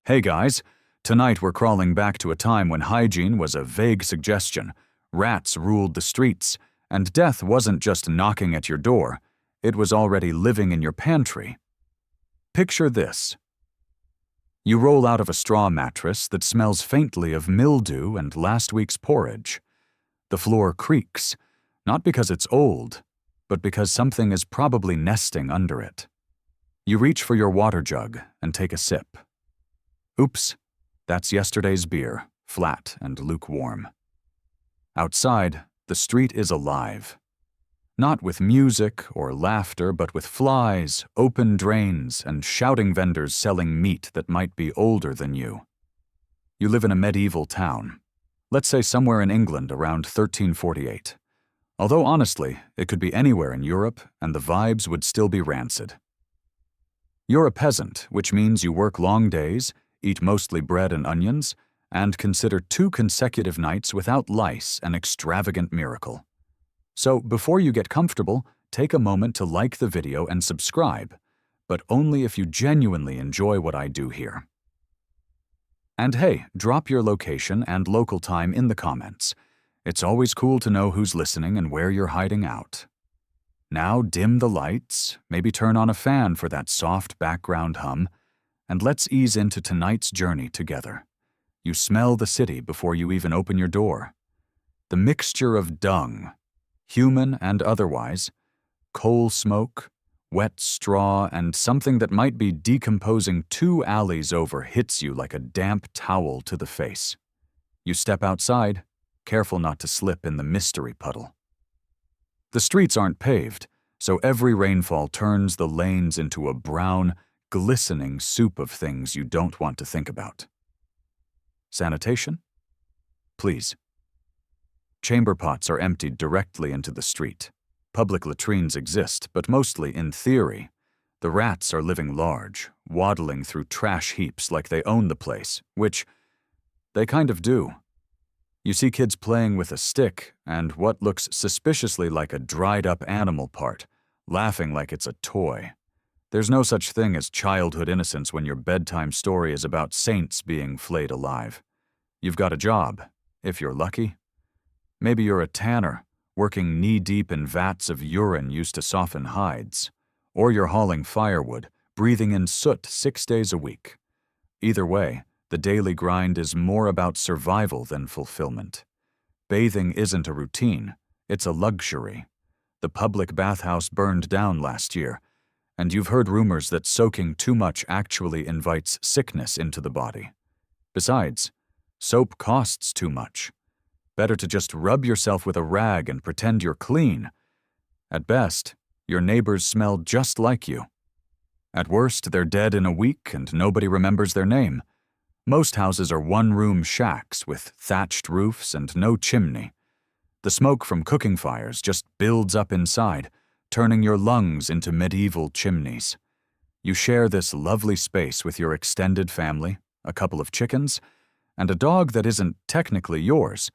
Hey guys, tonight we're crawling back to a time when hygiene was a vague suggestion, rats ruled the streets, and death wasn't just knocking at your door, it was already living in your pantry. Picture this. You roll out of a straw mattress that smells faintly of mildew and last week's porridge. The floor creaks, not because it's old, but because something is probably nesting under it. You reach for your water jug and take a sip. Oops, that's yesterday's beer, flat and lukewarm. Outside, the street is alive. Not with music or laughter, but with flies, open drains, and shouting vendors selling meat that might be older than you. You live in a medieval town. Let's say somewhere in England around 1348. Although honestly, it could be anywhere in Europe, and the vibes would still be rancid. You're a peasant, which means you work long days, eat mostly bread and onions, and consider 2 consecutive nights without lice an extravagant miracle. So before you get comfortable, take a moment to like the video and subscribe, but only if you genuinely enjoy what I do here. And hey, drop your location and local time in the comments. It's always cool to know who's listening and where you're hiding out. Now dim the lights, maybe turn on a fan for that soft background hum, and let's ease into tonight's journey together. You smell the city before you even open your door. The mixture of dung, human and otherwise, coal smoke, wet straw, and something that might be decomposing 2 alleys over hits you like a damp towel to the face. You step outside, careful not to slip in the mystery puddle. The streets aren't paved, so every rainfall turns the lanes into a brown, glistening soup of things you don't want to think about. Sanitation? Please. Chamber pots are emptied directly into the street. Public latrines exist, but mostly in theory. The rats are living large, waddling through trash heaps like they own the place, which they kind of do. You see kids playing with a stick and what looks suspiciously like a dried-up animal part, laughing like it's a toy. There's no such thing as childhood innocence when your bedtime story is about saints being flayed alive. You've got a job, if you're lucky. Maybe you're a tanner, working knee-deep in vats of urine used to soften hides. Or you're hauling firewood, breathing in soot 6 days a week. Either way, the daily grind is more about survival than fulfillment. Bathing isn't a routine, it's a luxury. The public bathhouse burned down last year, and you've heard rumors that soaking too much actually invites sickness into the body. Besides, soap costs too much. Better to just rub yourself with a rag and pretend you're clean. At best, your neighbors smell just like you. At worst, they're dead in a week and nobody remembers their name. Most houses are one-room shacks with thatched roofs and no chimney. The smoke from cooking fires just builds up inside, turning your lungs into medieval chimneys. You share this lovely space with your extended family, a couple of chickens, and a dog that isn't technically yours,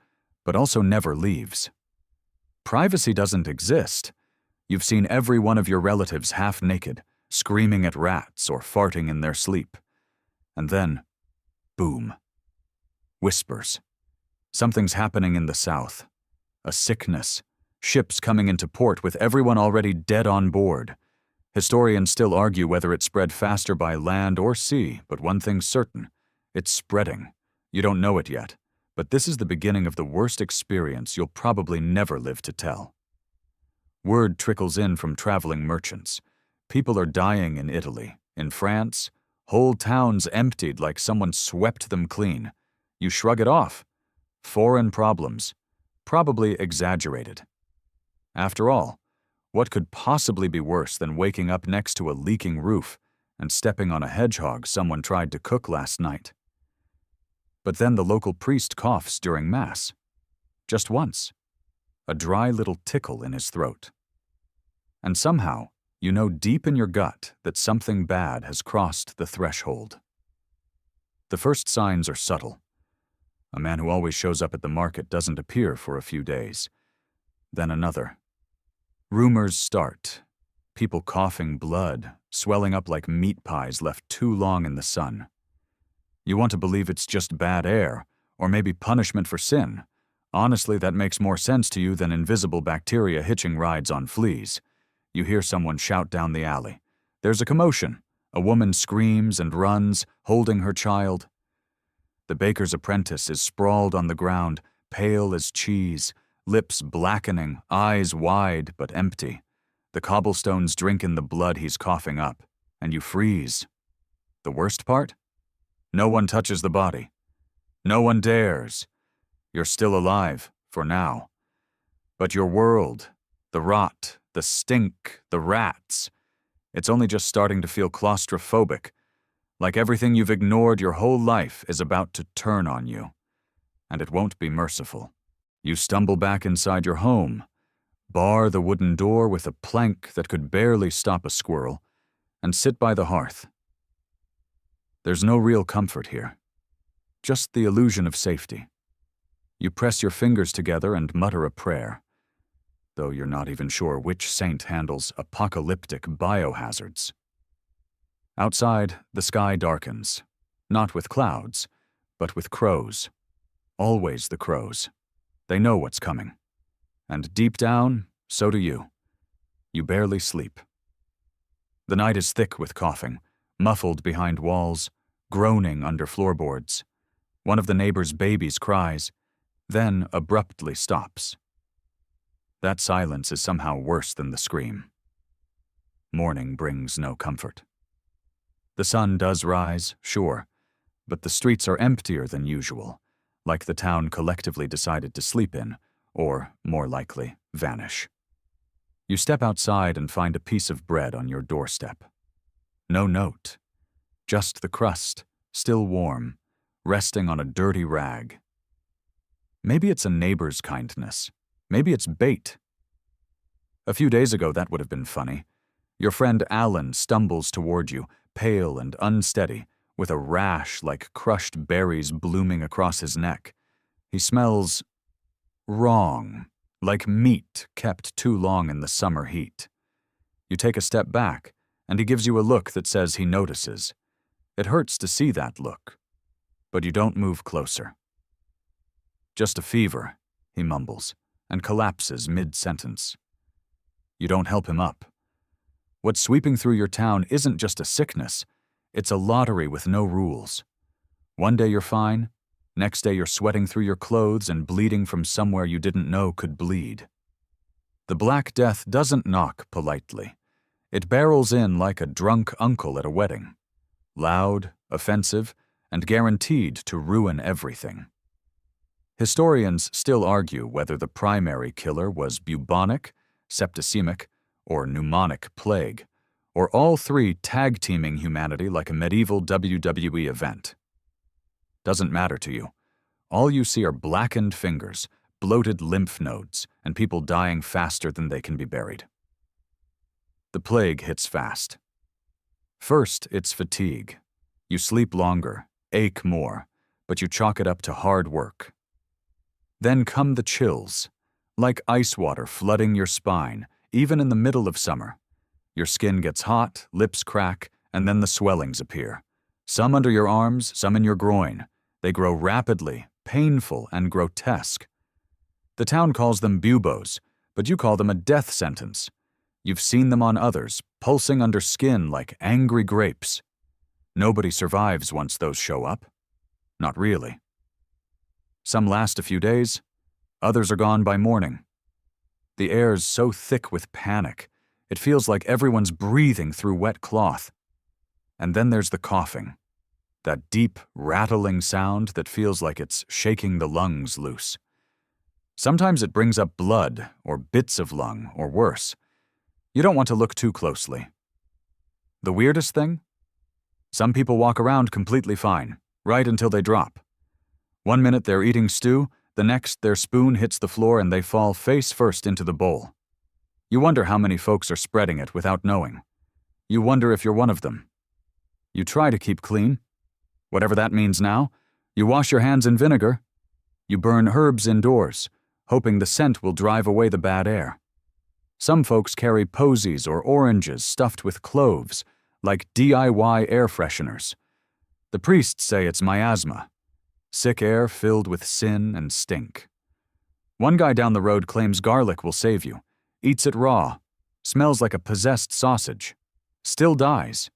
but also never leaves. Privacy doesn't exist. You've seen every one of your relatives half naked, screaming at rats or farting in their sleep. And then, boom. Whispers. Something's happening in the south. A sickness. Ships coming into port with everyone already dead on board. Historians still argue whether it spread faster by land or sea, but one thing's certain. It's spreading. You don't know it yet, but this is the beginning of the worst experience you'll probably never live to tell. Word trickles in from traveling merchants. People are dying in Italy, in France. Whole towns emptied like someone swept them clean. You shrug it off. Foreign problems. Probably exaggerated. After all, what could possibly be worse than waking up next to a leaking roof and stepping on a hedgehog someone tried to cook last night? But then the local priest coughs during Mass. Just once. A dry little tickle in his throat. And somehow, you know deep in your gut that something bad has crossed the threshold. The first signs are subtle. A man who always shows up at the market doesn't appear for a few days. Then another. Rumors start. People coughing blood, swelling up like meat pies left too long in the sun. You want to believe it's just bad air, or maybe punishment for sin. Honestly, that makes more sense to you than invisible bacteria hitching rides on fleas. You hear someone shout down the alley. There's a commotion. A woman screams and runs, holding her child. The baker's apprentice is sprawled on the ground, pale as cheese, lips blackening, eyes wide but empty. The cobblestones drink in the blood he's coughing up, and you freeze. The worst part? No one touches the body. No one dares. You're still alive, for now. But your world, the rot, the stink, the rats, it's only just starting to feel claustrophobic, like everything you've ignored your whole life is about to turn on you. And it won't be merciful. You stumble back inside your home, bar the wooden door with a plank that could barely stop a squirrel, and sit by the hearth. There's no real comfort here, just the illusion of safety. You press your fingers together and mutter a prayer, though you're not even sure which saint handles apocalyptic biohazards. Outside, the sky darkens, not with clouds, but with crows. Always the crows. They know what's coming. And deep down, so do you. You barely sleep. The night is thick with coughing, muffled behind walls, groaning under floorboards. One of the neighbor's babies cries, then abruptly stops. That silence is somehow worse than the scream. Morning brings no comfort. The sun does rise, sure, but the streets are emptier than usual, like the town collectively decided to sleep in, or, more likely, vanish. You step outside and find a piece of bread on your doorstep. No note, just the crust, still warm, resting on a dirty rag. Maybe it's a neighbor's kindness. Maybe it's bait. A few days ago, that would have been funny. Your friend Alan stumbles toward you, pale and unsteady, with a rash like crushed berries blooming across his neck. He smells wrong, like meat kept too long in the summer heat. You take a step back, and he gives you a look that says he notices. It hurts to see that look, but you don't move closer. Just a fever, he mumbles, and collapses mid-sentence. You don't help him up. What's sweeping through your town isn't just a sickness, it's a lottery with no rules. One day you're fine, next day you're sweating through your clothes and bleeding from somewhere you didn't know could bleed. The Black Death doesn't knock politely. It barrels in like a drunk uncle at a wedding. Loud, offensive, and guaranteed to ruin everything. Historians still argue whether the primary killer was bubonic, septicemic, or pneumonic plague, or all three tag-teaming humanity like a medieval WWE event. Doesn't matter to you. All you see are blackened fingers, bloated lymph nodes, and people dying faster than they can be buried. The plague hits fast. First, it's fatigue. You sleep longer, ache more, but you chalk it up to hard work. Then come the chills, like ice water flooding your spine, even in the middle of summer. Your skin gets hot, lips crack, and then the swellings appear. Some under your arms, some in your groin. They grow rapidly, painful, and grotesque. The town calls them buboes, but you call them a death sentence. You've seen them on others, pulsing under skin like angry grapes. Nobody survives once those show up. Not really. Some last a few days, others are gone by morning. The air's so thick with panic, it feels like everyone's breathing through wet cloth. And then there's the coughing, that deep, rattling sound that feels like it's shaking the lungs loose. Sometimes it brings up blood, or bits of lung, or worse. You don't want to look too closely. The weirdest thing? Some people walk around completely fine, right until they drop. 1 minute they're eating stew, the next their spoon hits the floor and they fall face first into the bowl. You wonder how many folks are spreading it without knowing. You wonder if you're one of them. You try to keep clean. Whatever that means now. You wash your hands in vinegar. You burn herbs indoors, hoping the scent will drive away the bad air. Some folks carry posies or oranges stuffed with cloves, like DIY air fresheners. The priests say it's miasma, sick air filled with sin and stink. One guy down the road claims garlic will save you, eats it raw, smells like a possessed sausage, still dies.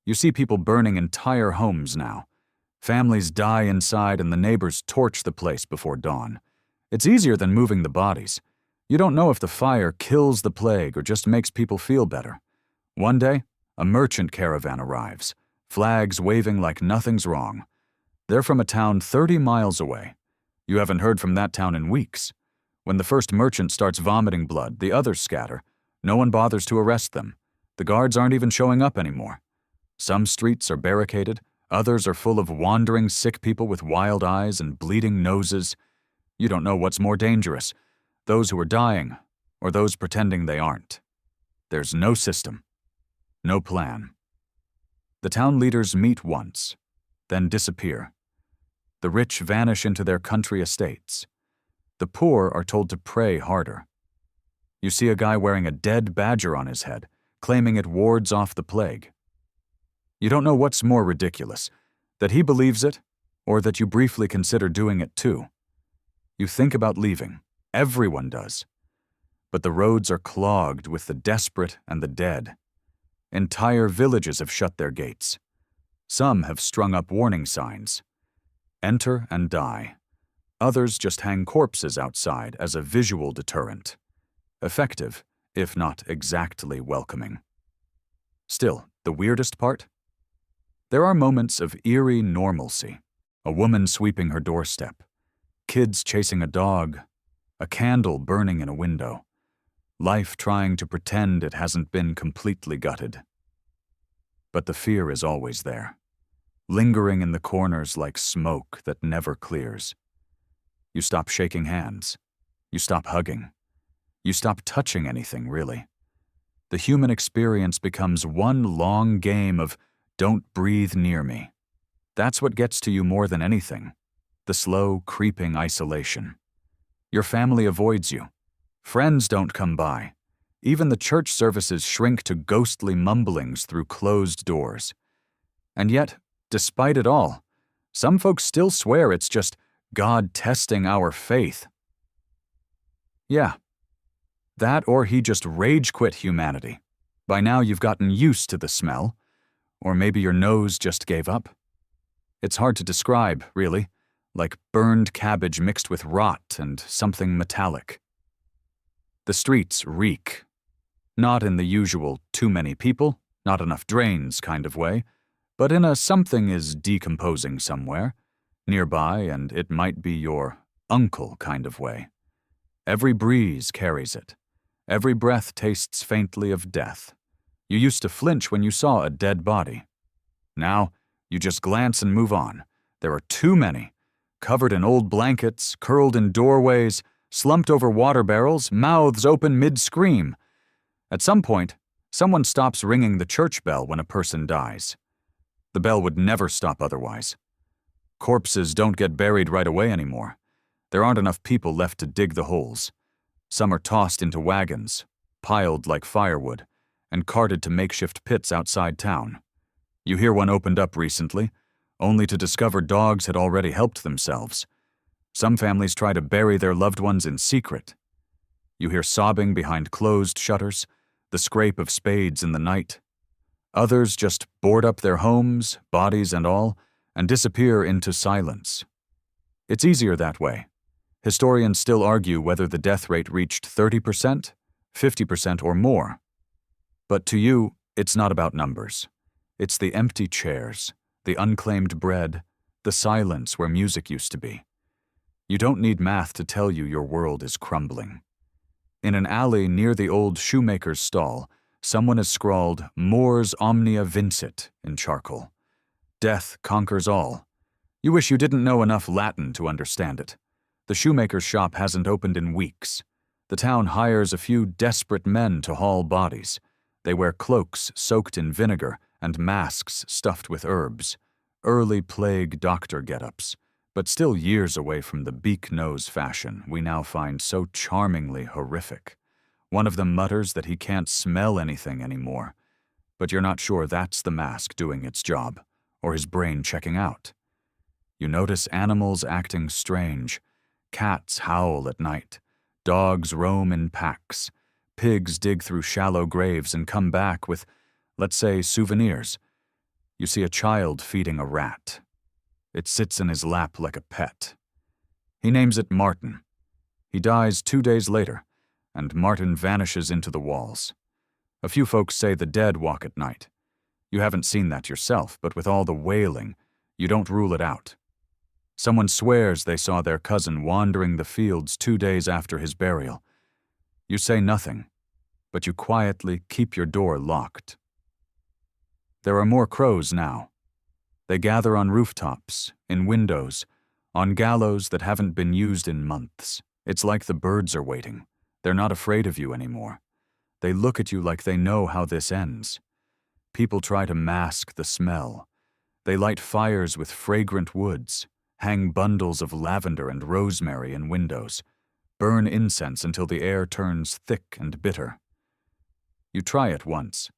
You see people burning entire homes now. Families die inside and the neighbors torch the place before dawn. It's easier than moving the bodies. You don't know if the fire kills the plague or just makes people feel better. One day, a merchant caravan arrives, flags waving like nothing's wrong. They're from a town 30 miles away. You haven't heard from that town in weeks. When the first merchant starts vomiting blood, the others scatter. No one bothers to arrest them. The guards aren't even showing up anymore. Some streets are barricaded, others are full of wandering sick people with wild eyes and bleeding noses. You don't know what's more dangerous, those who are dying or those pretending they aren't. There's no system, no plan. The town leaders meet once, then disappear. The rich vanish into their country estates. The poor are told to pray harder. You see a guy wearing a dead badger on his head, claiming it wards off the plague. You don't know what's more ridiculous, that he believes it, or that you briefly consider doing it too. You think about leaving. Everyone does. But the roads are clogged with the desperate and the dead. Entire villages have shut their gates. Some have strung up warning signs. Enter and die. Others just hang corpses outside as a visual deterrent. Effective, if not exactly welcoming. Still, the weirdest part? There are moments of eerie normalcy. A woman sweeping her doorstep. Kids chasing a dog. A candle burning in a window. Life trying to pretend it hasn't been completely gutted. But the fear is always there, lingering in the corners like smoke that never clears. You stop shaking hands. You stop hugging. You stop touching anything, really. The human experience becomes one long game of "don't breathe near me." That's what gets to you more than anything, the slow, creeping isolation. Your family avoids you. Friends don't come by. Even the church services shrink to ghostly mumblings through closed doors. And yet, despite it all, some folks still swear it's just God testing our faith. Yeah. That or he just rage quit humanity. By now you've gotten used to the smell. Or maybe your nose just gave up. It's hard to describe, really, like burned cabbage mixed with rot and something metallic. The streets reek. Not in the usual too many people, not enough drains kind of way, but in a something is decomposing somewhere, nearby, and it might be your uncle kind of way. Every breeze carries it. Every breath tastes faintly of death. You used to flinch when you saw a dead body. Now, you just glance and move on. There are too many, covered in old blankets, curled in doorways, slumped over water barrels, mouths open mid-scream. At some point, someone stops ringing the church bell when a person dies. The bell would never stop otherwise. Corpses don't get buried right away anymore. There aren't enough people left to dig the holes. Some are tossed into wagons, piled like firewood, and carted to makeshift pits outside town. You hear one opened up recently, only to discover dogs had already helped themselves. Some families try to bury their loved ones in secret. You hear sobbing behind closed shutters, the scrape of spades in the night. Others just board up their homes, bodies and all, and disappear into silence. It's easier that way. Historians still argue whether the death rate reached 30%, 50% or more. But to you, it's not about numbers. It's the empty chairs, the unclaimed bread, the silence where music used to be. You don't need math to tell you your world is crumbling. In an alley near the old shoemaker's stall, someone has scrawled "Mors omnia vincit" in charcoal. Death conquers all. You wish you didn't know enough Latin to understand it. The shoemaker's shop hasn't opened in weeks. The town hires a few desperate men to haul bodies. They wear cloaks soaked in vinegar and masks stuffed with herbs. Early plague doctor get-ups, but still years away from the beak-nose fashion we now find so charmingly horrific. One of them mutters that he can't smell anything anymore. But you're not sure that's the mask doing its job, or his brain checking out. You notice animals acting strange. Cats howl at night. Dogs roam in packs. Pigs dig through shallow graves and come back with, let's say, souvenirs. You see a child feeding a rat. It sits in his lap like a pet. He names it Martin. He dies 2 days later, and Martin vanishes into the walls. A few folks say the dead walk at night. You haven't seen that yourself, but with all the wailing, you don't rule it out. Someone swears they saw their cousin wandering the fields 2 days after his burial. You say nothing, but you quietly keep your door locked. There are more crows now. They gather on rooftops, in windows, on gallows that haven't been used in months. It's like the birds are waiting. They're not afraid of you anymore. They look at you like they know how this ends. People try to mask the smell. They light fires with fragrant woods, hang bundles of lavender and rosemary in windows, burn incense until the air turns thick and bitter. You try it once.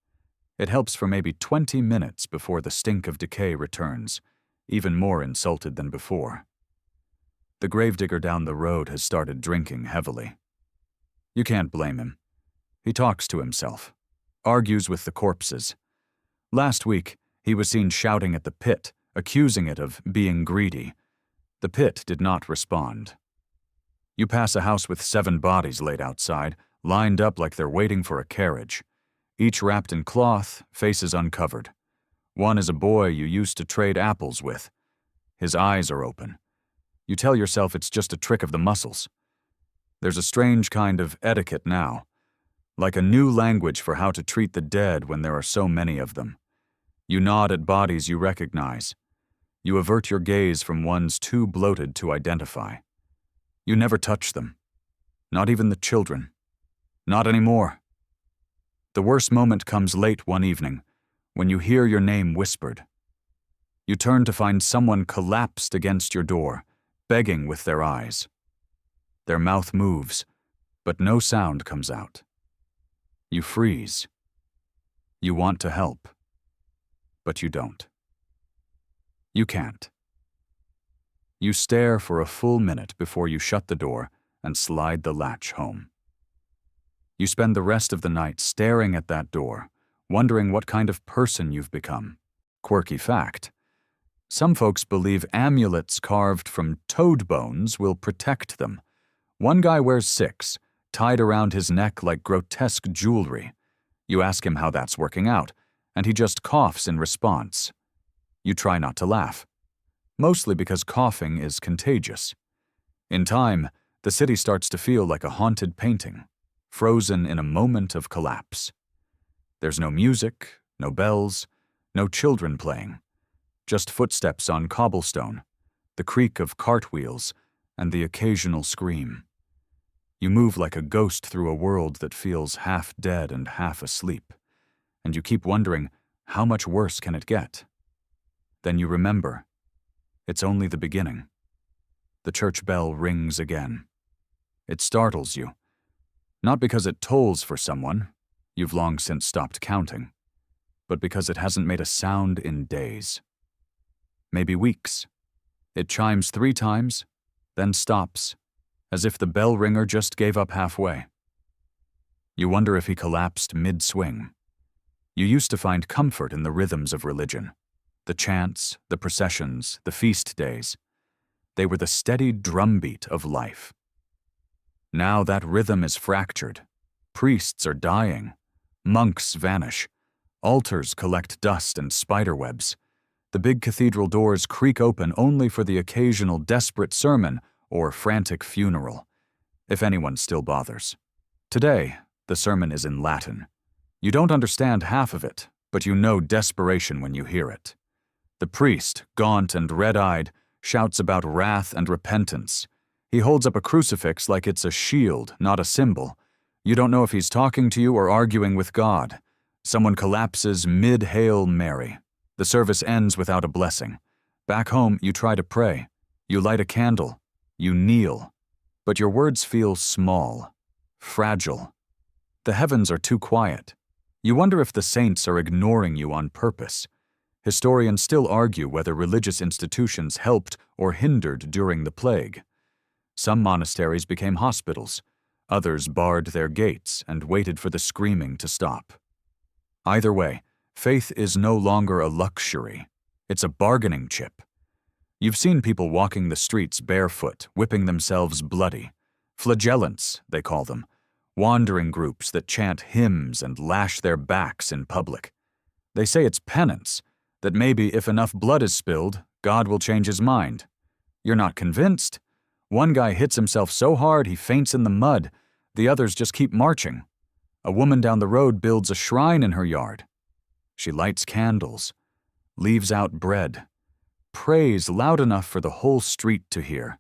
It helps for maybe 20 minutes before the stink of decay returns, even more insulted than before. The gravedigger down the road has started drinking heavily. You can't blame him. He talks to himself, argues with the corpses. Last week, he was seen shouting at the pit, accusing it of being greedy. The pit did not respond. You pass a house with 7 bodies laid outside, lined up like they're waiting for a carriage. Each wrapped in cloth, faces uncovered. One is a boy you used to trade apples with. His eyes are open. You tell yourself it's just a trick of the muscles. There's a strange kind of etiquette now, like a new language for how to treat the dead when there are so many of them. You nod at bodies you recognize. You avert your gaze from ones too bloated to identify. You never touch them. Not even the children. Not anymore. The worst moment comes late one evening, when you hear your name whispered. You turn to find someone collapsed against your door, begging with their eyes. Their mouth moves, but no sound comes out. You freeze. You want to help, but you don't. You can't. You stare for a full minute before you shut the door and slide the latch home. You spend the rest of the night staring at that door, wondering what kind of person you've become. Quirky fact. Some folks believe amulets carved from toad bones will protect them. One guy wears 6, tied around his neck like grotesque jewelry. You ask him how that's working out, and he just coughs in response. You try not to laugh, mostly because coughing is contagious. In time, the city starts to feel like a haunted painting, frozen in a moment of collapse. There's no music, no bells, no children playing, just footsteps on cobblestone, the creak of cartwheels, and the occasional scream. You move like a ghost through a world that feels half dead and half asleep, and you keep wondering, how much worse can it get? Then you remember, it's only the beginning. The church bell rings again. It startles you, not because it tolls for someone, you've long since stopped counting, but because it hasn't made a sound in days. Maybe weeks. It chimes 3 times, then stops, as if the bell ringer just gave up halfway. You wonder if he collapsed mid-swing. You used to find comfort in the rhythms of religion, the chants, the processions, the feast days. They were the steady drumbeat of life. Now that rhythm is fractured. Priests are dying. Monks vanish. Altars collect dust and spiderwebs. The big cathedral doors creak open only for the occasional desperate sermon or frantic funeral, if anyone still bothers. Today, the sermon is in Latin. You don't understand half of it, but you know desperation when you hear it. The priest, gaunt and red-eyed, shouts about wrath and repentance. He holds up a crucifix like it's a shield, not a symbol. You don't know if he's talking to you or arguing with God. Someone collapses mid-Hail Mary. The service ends without a blessing. Back home, you try to pray. You light a candle. You kneel. But your words feel small, fragile. The heavens are too quiet. You wonder if the saints are ignoring you on purpose. Historians still argue whether religious institutions helped or hindered during the plague. Some monasteries became hospitals. Others barred their gates and waited for the screaming to stop. Either way, faith is no longer a luxury. It's a bargaining chip. You've seen people walking the streets barefoot, whipping themselves bloody. Flagellants, they call them. Wandering groups that chant hymns and lash their backs in public. They say it's penance, that maybe if enough blood is spilled, God will change his mind. You're not convinced? One guy hits himself so hard he faints in the mud. The others just keep marching. A woman down the road builds a shrine in her yard. She lights candles, leaves out bread, prays loud enough for the whole street to hear.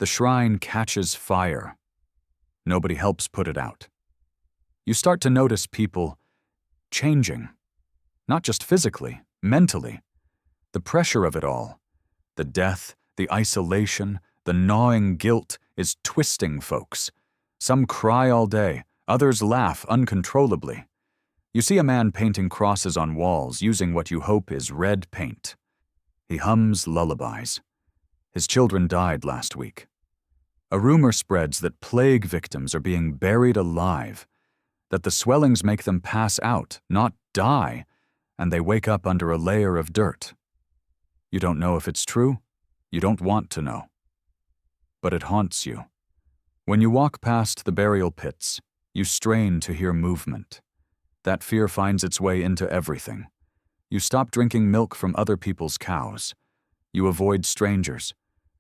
The shrine catches fire. Nobody helps put it out. You start to notice people changing, not just physically, mentally. The pressure of it all, the death, the isolation, the gnawing guilt is twisting folks. Some cry all day, others laugh uncontrollably. You see a man painting crosses on walls using what you hope is red paint. He hums lullabies. His children died last week. A rumor spreads that plague victims are being buried alive, that the swellings make them pass out, not die, and they wake up under a layer of dirt. You don't know if it's true. You don't want to know. But it haunts you. When you walk past the burial pits, you strain to hear movement. That fear finds its way into everything. You stop drinking milk from other people's cows. You avoid strangers.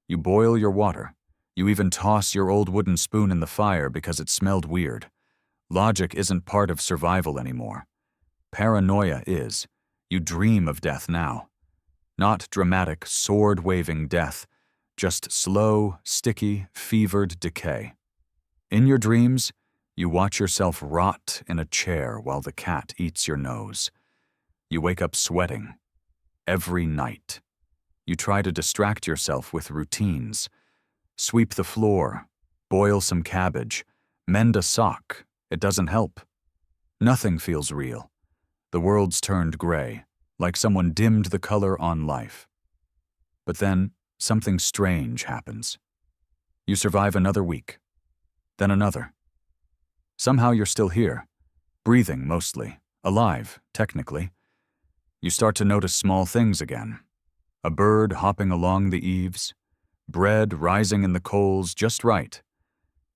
You boil your water. You even toss your old wooden spoon in the fire because it smelled weird. Logic isn't part of survival anymore. Paranoia is. You dream of death now. Not dramatic, sword-waving death, just slow, sticky, fevered decay. In your dreams, you watch yourself rot in a chair while the cat eats your nose. You wake up sweating. Every night. You try to distract yourself with routines. Sweep the floor, boil some cabbage, mend a sock. It doesn't help. Nothing feels real. The world's turned gray, like someone dimmed the color on life. But then, something strange happens. You survive another week, then another. Somehow you're still here, breathing mostly, alive, technically. You start to notice small things again. A bird hopping along the eaves, bread rising in the coals just right,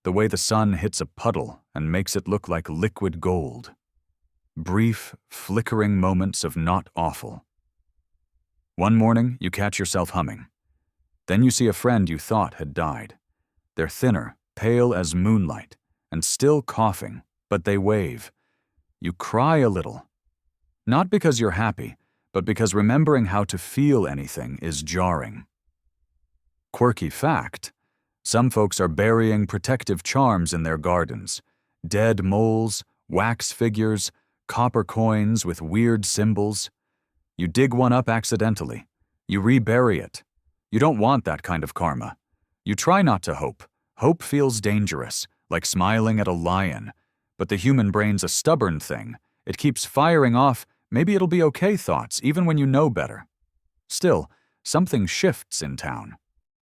the way the sun hits a puddle and makes it look like liquid gold. Brief, flickering moments of not awful. One morning, you catch yourself humming. Then you see a friend you thought had died. They're thinner, pale as moonlight, and still coughing, but they wave. You cry a little. Not because you're happy, but because remembering how to feel anything is jarring. Quirky fact, some folks are burying protective charms in their gardens. Dead moles, wax figures, copper coins with weird symbols. You dig one up accidentally. You rebury it. You don't want that kind of karma. You try not to hope. Hope feels dangerous, like smiling at a lion. But the human brain's a stubborn thing. It keeps firing off, maybe it'll be okay thoughts, even when you know better. Still, something shifts in town.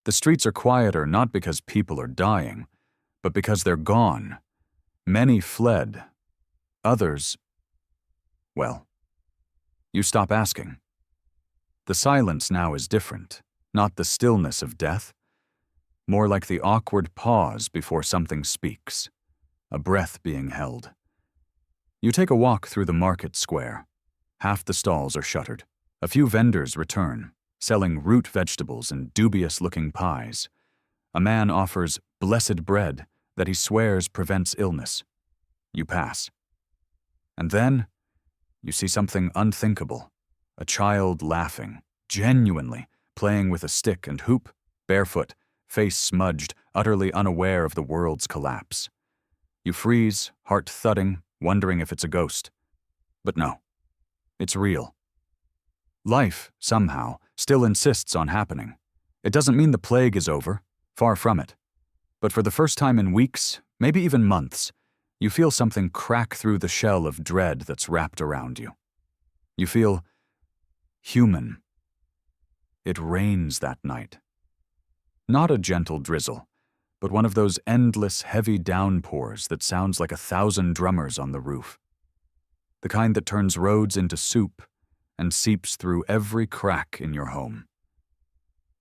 The streets are quieter not because people are dying, but because they're gone. Many fled. Others, well, you stop asking. The silence now is different, not the stillness of death. More like the awkward pause before something speaks, a breath being held. You take a walk through the market square. Half the stalls are shuttered. A few vendors return, selling root vegetables and dubious-looking pies. A man offers blessed bread that he swears prevents illness. You pass. And then, you see something unthinkable. A child laughing, genuinely, playing with a stick and hoop, barefoot, face smudged, utterly unaware of the world's collapse. You freeze, heart thudding, wondering if it's a ghost. But no, it's real. Life, somehow, still insists on happening. It doesn't mean the plague is over, far from it. But for the first time in weeks, maybe even months, you feel something crack through the shell of dread that's wrapped around you. You feel human. It rains that night. Not a gentle drizzle, but one of those endless, heavy downpours that sounds like 1,000 drummers on the roof. The kind that turns roads into soup and seeps through every crack in your home.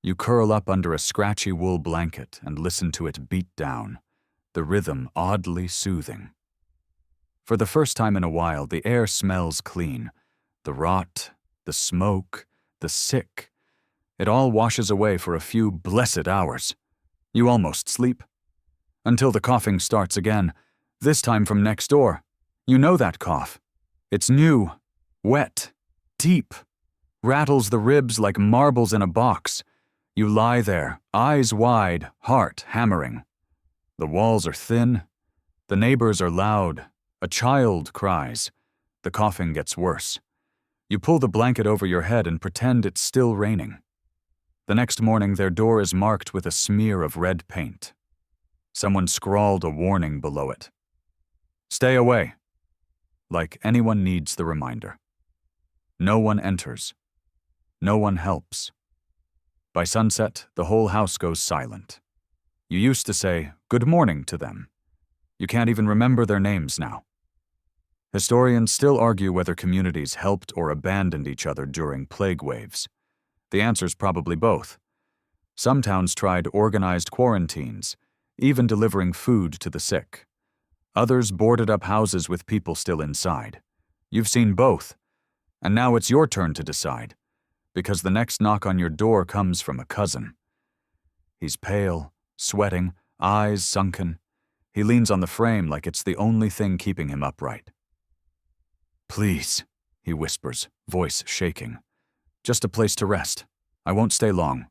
You curl up under a scratchy wool blanket and listen to it beat down, the rhythm oddly soothing. For the first time in a while, the air smells clean. The rot, the smoke, the sick. It all washes away for a few blessed hours. You almost sleep. Until the coughing starts again, this time from next door. You know that cough. It's new, wet, deep, rattles the ribs like marbles in a box. You lie there, eyes wide, heart hammering. The walls are thin. The neighbors are loud. A child cries. The coughing gets worse. You pull the blanket over your head and pretend it's still raining. The next morning, their door is marked with a smear of red paint. Someone scrawled a warning below it. Stay away. Like anyone needs the reminder. No one enters. No one helps. By sunset, the whole house goes silent. You used to say, "Good morning" to them. You can't even remember their names now. Historians still argue whether communities helped or abandoned each other during plague waves. The answer's probably both. Some towns tried organized quarantines, even delivering food to the sick. Others boarded up houses with people still inside. You've seen both, and now it's your turn to decide, because the next knock on your door comes from a cousin. He's pale, sweating, eyes sunken. He leans on the frame like it's the only thing keeping him upright. "Please," he whispers, voice shaking. "Just a place to rest. I won't stay long."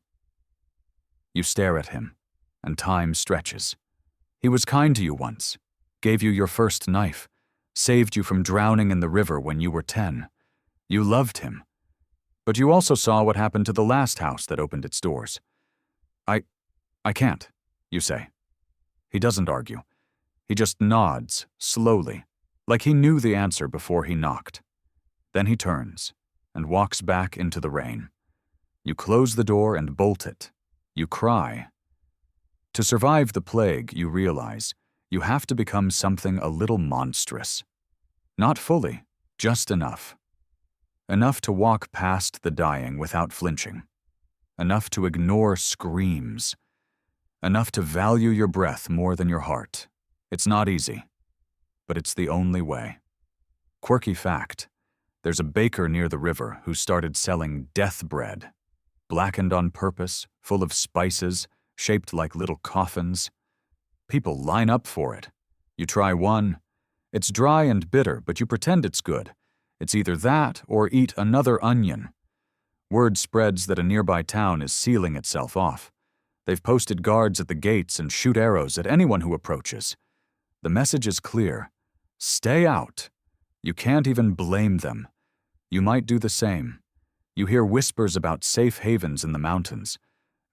You stare at him, and time stretches. He was kind to you once, gave you your first knife, saved you from drowning in the river when you were 10. You loved him. But you also saw what happened to the last house that opened its doors. I can't, you say. He doesn't argue. He just nods, slowly, like he knew the answer before he knocked. Then he turns and walks back into the rain. You close the door and bolt it. You cry. To survive the plague, you realize, you have to become something a little monstrous. Not fully, just enough. Enough to walk past the dying without flinching. Enough to ignore screams. Enough to value your breath more than your heart. It's not easy, but it's the only way. Quirky fact, there's a baker near the river who started selling death bread, blackened on purpose, full of spices, shaped like little coffins. People line up for it. You try one. It's dry and bitter, but you pretend it's good. It's either that or eat another onion. Word spreads that a nearby town is sealing itself off. They've posted guards at the gates and shoot arrows at anyone who approaches. The message is clear. Stay out. You can't even blame them. You might do the same. You hear whispers about safe havens in the mountains,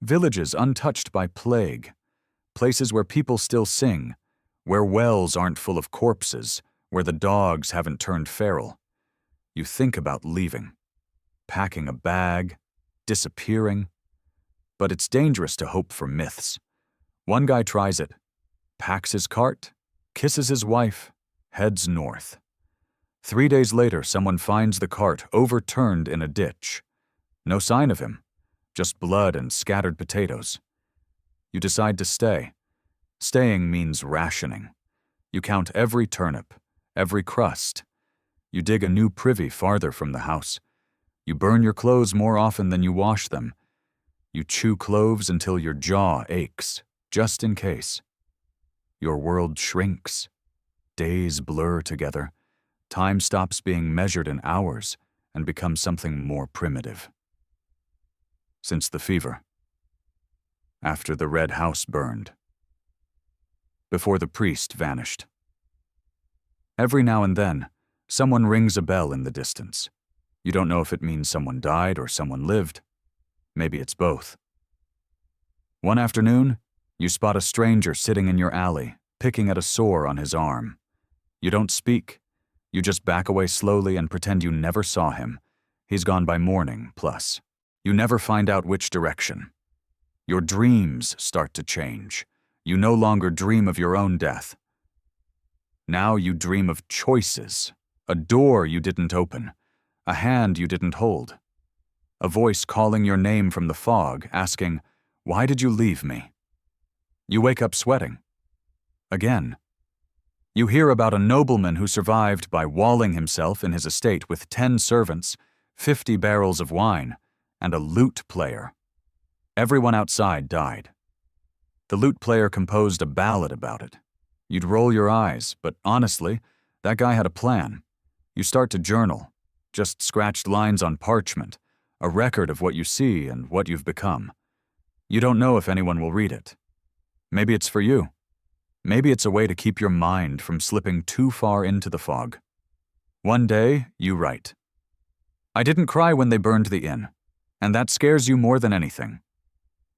villages untouched by plague, places where people still sing, where wells aren't full of corpses, where the dogs haven't turned feral. You think about leaving, packing a bag, disappearing. But it's dangerous to hope for myths. One guy tries it, packs his cart, kisses his wife, heads north. 3 days later, someone finds the cart overturned in a ditch. No sign of him, just blood and scattered potatoes. You decide to stay. Staying means rationing. You count every turnip, every crust. You dig a new privy farther from the house. You burn your clothes more often than you wash them. You chew cloves until your jaw aches, just in case. Your world shrinks. Days blur together. Time stops being measured in hours and becomes something more primitive. Since the fever. After the red house burned. Before the priest vanished. Every now and then, someone rings a bell in the distance. You don't know if it means someone died or someone lived. Maybe it's both. One afternoon, you spot a stranger sitting in your alley, picking at a sore on his arm. You don't speak. You just back away slowly and pretend you never saw him. He's gone by morning, plus. You never find out which direction. Your dreams start to change. You no longer dream of your own death. Now you dream of choices, a door you didn't open, a hand you didn't hold, a voice calling your name from the fog, asking, "Why did you leave me?" You wake up sweating. Again. You hear about a nobleman who survived by walling himself in his estate with 10 servants, 50 barrels of wine, and a lute player. Everyone outside died. The lute player composed a ballad about it. You'd roll your eyes, but honestly, that guy had a plan. You start to journal, just scratched lines on parchment, a record of what you see and what you've become. You don't know if anyone will read it. Maybe it's for you. Maybe it's a way to keep your mind from slipping too far into the fog. One day, you write, "I didn't cry when they burned the inn, and that scares you more than anything."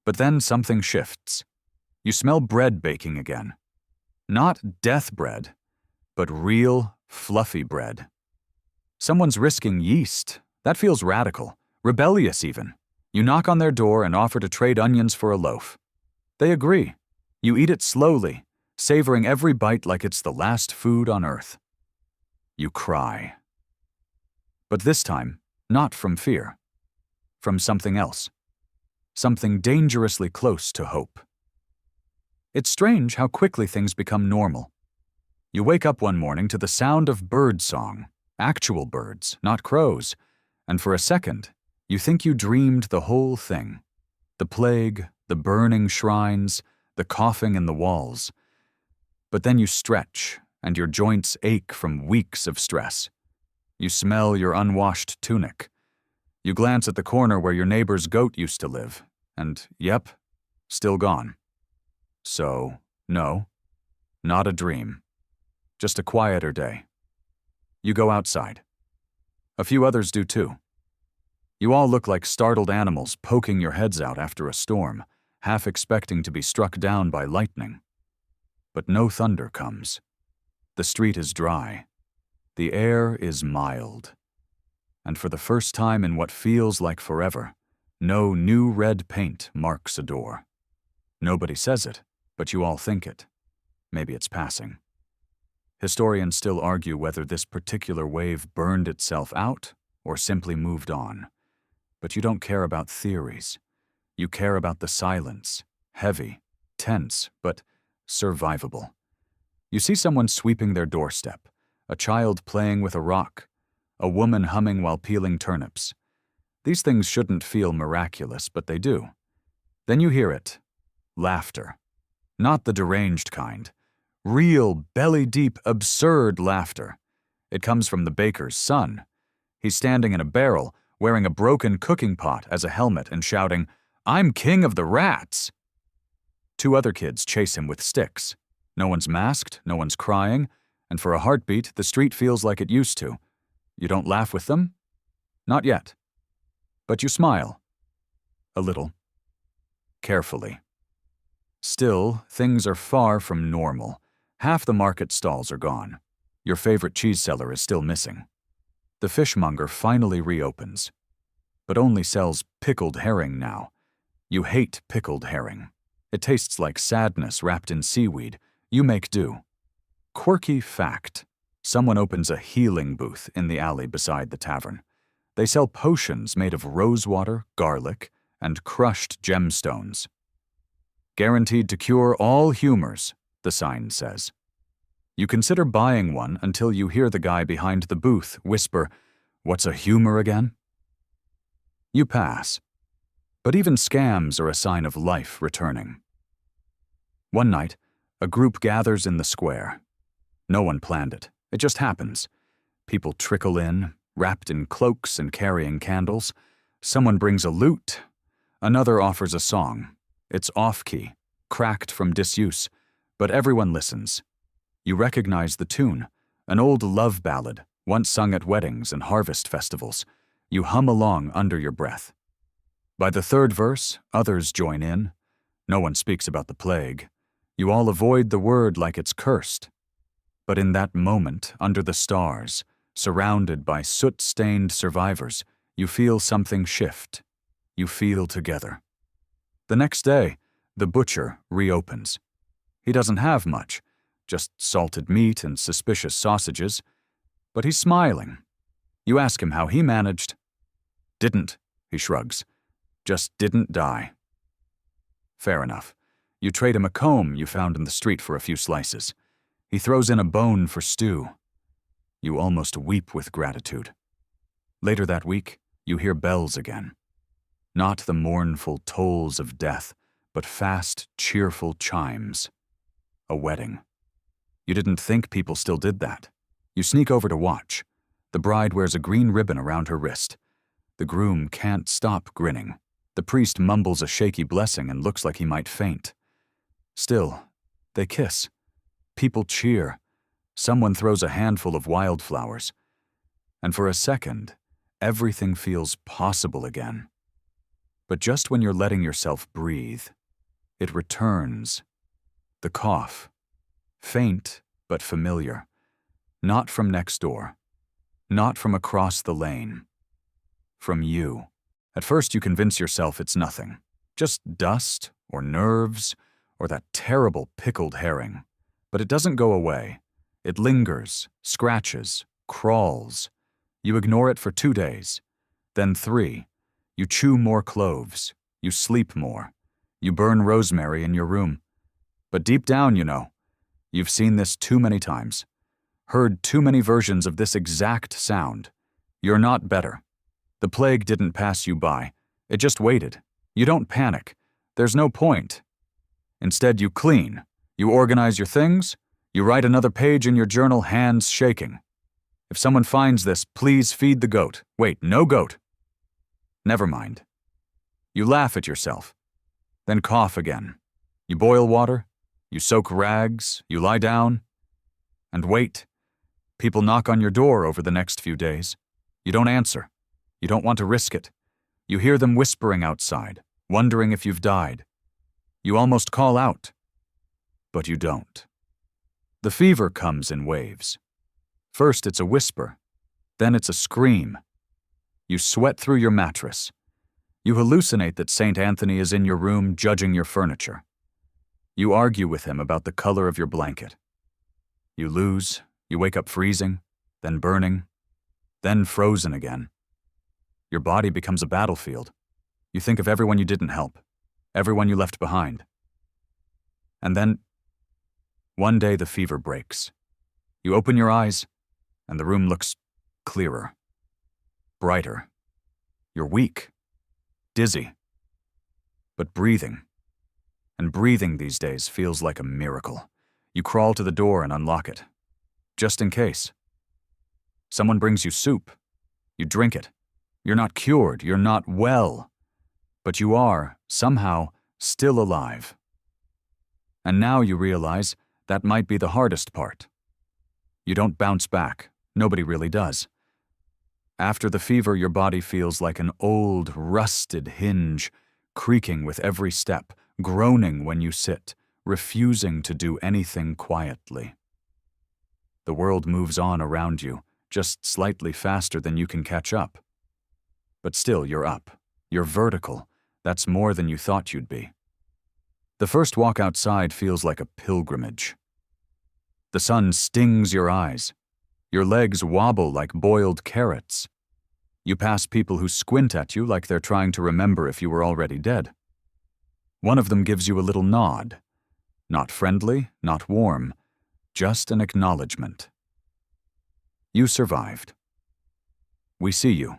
But then something shifts. You smell bread baking again. Not death bread, but real, fluffy bread. Someone's risking yeast. That feels radical, rebellious even. You knock on their door and offer to trade onions for a loaf. They agree. You eat it slowly, savoring every bite like it's the last food on earth. You cry. But this time, not from fear. From something else. Something dangerously close to hope. It's strange how quickly things become normal. You wake up one morning to the sound of bird song, actual birds, not crows, and for a second, you think you dreamed the whole thing. The plague, the burning shrines, the coughing in the walls. But then you stretch, and your joints ache from weeks of stress. You smell your unwashed tunic. You glance at the corner where your neighbor's goat used to live, and yep, still gone. So, no, not a dream. Just a quieter day. You go outside. A few others do too. You all look like startled animals poking your heads out after a storm, half expecting to be struck down by lightning. But no thunder comes. The street is dry. The air is mild. And for the first time in what feels like forever, no new red paint marks a door. Nobody says it, but you all think it. Maybe it's passing. Historians still argue whether this particular wave burned itself out or simply moved on. But you don't care about theories. You care about the silence, heavy, tense, but survivable. You see someone sweeping their doorstep, a child playing with a rock, a woman humming while peeling turnips. These things shouldn't feel miraculous, but they do. Then you hear it. Laughter. Not the deranged kind. Real, belly-deep, absurd laughter. It comes from the baker's son. He's standing in a barrel, wearing a broken cooking pot as a helmet and shouting, "I'm king of the rats!" 2 other kids chase him with sticks. No one's masked, no one's crying, and for a heartbeat, the street feels like it used to. You don't laugh with them? Not yet. But you smile. A little. Carefully. Still, things are far from normal. Half the market stalls are gone. Your favorite cheese seller is still missing. The fishmonger finally reopens, but only sells pickled herring now. You hate pickled herring. It tastes like sadness wrapped in seaweed. You make do. Quirky fact. Someone opens a healing booth in the alley beside the tavern. They sell potions made of rosewater, garlic, and crushed gemstones. Guaranteed to cure all humors, the sign says. You consider buying one until you hear the guy behind the booth whisper, "What's a humor again?" You pass. But even scams are a sign of life returning. One night, a group gathers in the square. No one planned it. It just happens. People trickle in, wrapped in cloaks and carrying candles. Someone brings a lute. Another offers a song. It's off-key, cracked from disuse, but everyone listens. You recognize the tune, an old love ballad, once sung at weddings and harvest festivals. You hum along under your breath. By the 3rd verse, others join in. No one speaks about the plague. You all avoid the word like it's cursed. But in that moment, under the stars, surrounded by soot-stained survivors, You feel something shift. You feel together. The next day, the butcher reopens. He doesn't have much, just salted meat and suspicious sausages, but he's smiling. You ask him how he managed. Didn't, he shrugs. Just didn't die. Fair enough. You trade him a comb you found in the street for a few slices. He throws in a bone for stew. You almost weep with gratitude. Later that week, you hear bells again. Not the mournful tolls of death, but fast, cheerful chimes. A wedding. You didn't think people still did that. You sneak over to watch. The bride wears a green ribbon around her wrist. The groom can't stop grinning. The priest mumbles a shaky blessing and looks like he might faint. Still, they kiss. People cheer. Someone throws a handful of wildflowers. And for a second, everything feels possible again. But just when you're letting yourself breathe, it returns. The cough. Faint, but familiar. Not from next door. Not from across the lane. From you. At first you convince yourself it's nothing. Just dust, or nerves, or that terrible pickled herring. But it doesn't go away. It lingers, scratches, crawls. You ignore it for 2 days. Then 3. You chew more cloves. You sleep more. You burn rosemary in your room. But deep down, you know, you've seen this too many times. Heard too many versions of this exact sound. You're not better. The plague didn't pass you by. It just waited. You don't panic. There's no point. Instead, you clean. You organize your things. You write another page in your journal, hands shaking. If someone finds this, please feed the goat. Wait, no goat. Never mind. You laugh at yourself. Then cough again. You boil water. You soak rags. You lie down. And wait. People knock on your door over the next few days. You don't answer. You don't want to risk it. You hear them whispering outside, wondering if you've died. You almost call out. But you don't. The fever comes in waves. First it's a whisper. Then it's a scream. You sweat through your mattress. You hallucinate that St. Anthony is in your room judging your furniture. You argue with him about the color of your blanket. You lose. You wake up freezing, then burning, then frozen again. Your body becomes a battlefield. You think of everyone you didn't help, everyone you left behind. And then, one day the fever breaks. You open your eyes, and the room looks clearer, brighter. You're weak, dizzy, but breathing. And breathing these days feels like a miracle. You crawl to the door and unlock it. Just in case. Someone brings you soup. You drink it. You're not cured. You're not well. But you are, somehow, still alive. And now you realize that might be the hardest part. You don't bounce back. Nobody really does. After the fever, your body feels like an old, rusted hinge, creaking with every step, groaning when you sit, refusing to do anything quietly. The world moves on around you, just slightly faster than you can catch up. But still, you're up. You're vertical. That's more than you thought you'd be. The first walk outside feels like a pilgrimage. The sun stings your eyes. Your legs wobble like boiled carrots. You pass people who squint at you like they're trying to remember if you were already dead. One of them gives you a little nod. Not friendly, not warm. Just an acknowledgement. You survived. We see you.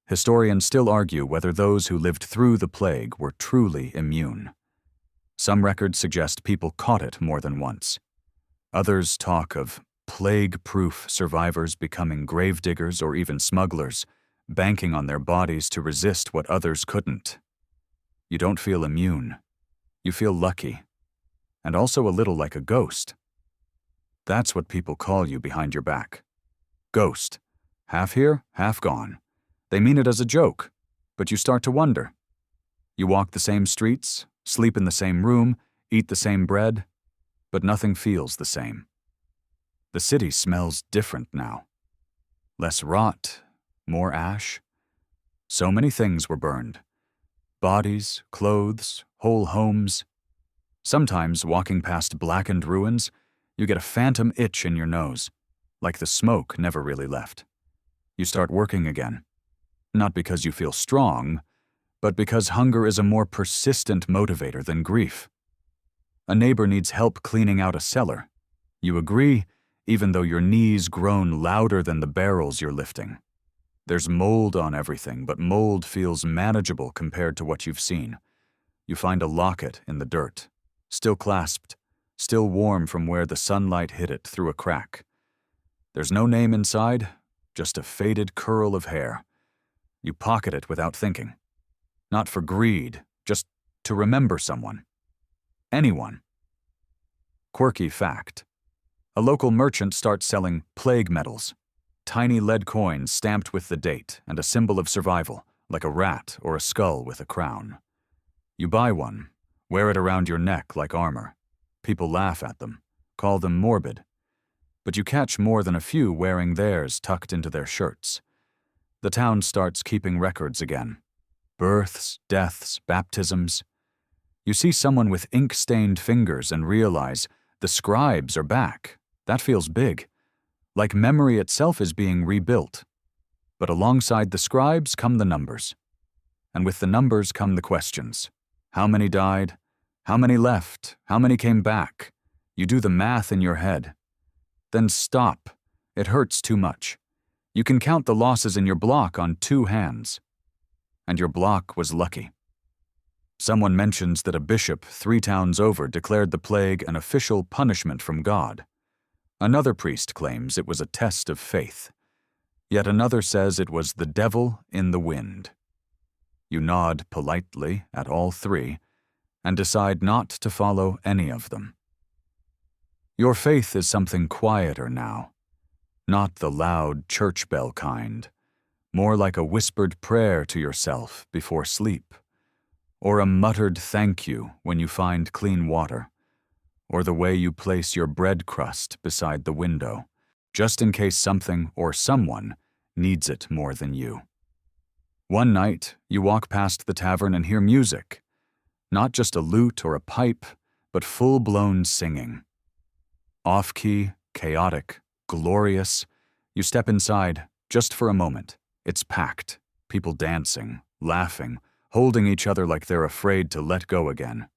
Historians still argue whether those who lived through the plague were truly immune. Some records suggest people caught it more than once. Others talk of plague-proof survivors becoming gravediggers or even smugglers, banking on their bodies to resist what others couldn't. You don't feel immune. You feel lucky. And also a little like a ghost. That's what people call you behind your back. Ghost. Half here, half gone. They mean it as a joke, but you start to wonder. You walk the same streets, sleep in the same room, eat the same bread, but nothing feels the same. The city smells different now. Less rot, more ash. So many things were burned. Bodies, clothes, whole homes. Sometimes, walking past blackened ruins, you get a phantom itch in your nose, like the smoke never really left. You start working again. Not because you feel strong, but because hunger is a more persistent motivator than grief. A neighbor needs help cleaning out a cellar. You agree, even though your knees groan louder than the barrels you're lifting. There's mold on everything, but mold feels manageable compared to what you've seen. You find a locket in the dirt, still clasped, still warm from where the sunlight hit it through a crack. There's no name inside, just a faded curl of hair. You pocket it without thinking. Not for greed, just to remember someone. Anyone. Quirky fact. A local merchant starts selling plague medals, tiny lead coins stamped with the date and a symbol of survival, like a rat or a skull with a crown. You buy one, wear it around your neck like armor. People laugh at them, call them morbid. But you catch more than a few wearing theirs tucked into their shirts. The town starts keeping records again. Births, deaths, baptisms. You see someone with ink-stained fingers and realize the scribes are back. That feels big. Like memory itself is being rebuilt. But alongside the scribes come the numbers. And with the numbers come the questions. How many died? How many left? How many came back? You do the math in your head. Then stop. It hurts too much. You can count the losses in your block on 2 hands. And your block was lucky. Someone mentions that a bishop 3 towns over declared the plague an official punishment from God. Another priest claims it was a test of faith. Yet another says it was the devil in the wind. You nod politely at all 3 and decide not to follow any of them. Your faith is something quieter now, not the loud church bell kind, more like a whispered prayer to yourself before sleep, or a muttered thank you when you find clean water, or the way you place your bread crust beside the window, just in case something or someone needs it more than you. One night, you walk past the tavern and hear music, not just a lute or a pipe, but full-blown singing. Off-key, chaotic, glorious. You step inside, just for a moment. It's packed, people dancing, laughing, holding each other like they're afraid to let go again.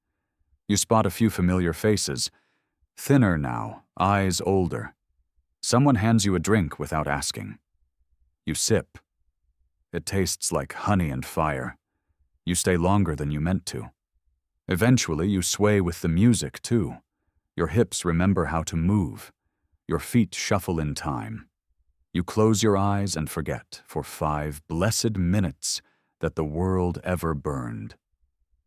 You spot a few familiar faces, thinner now, eyes older. Someone hands you a drink without asking. You sip. It tastes like honey and fire. You stay longer than you meant to. Eventually, you sway with the music, too. Your hips remember how to move. Your feet shuffle in time. You close your eyes and forget, for 5 blessed minutes, that the world ever burned.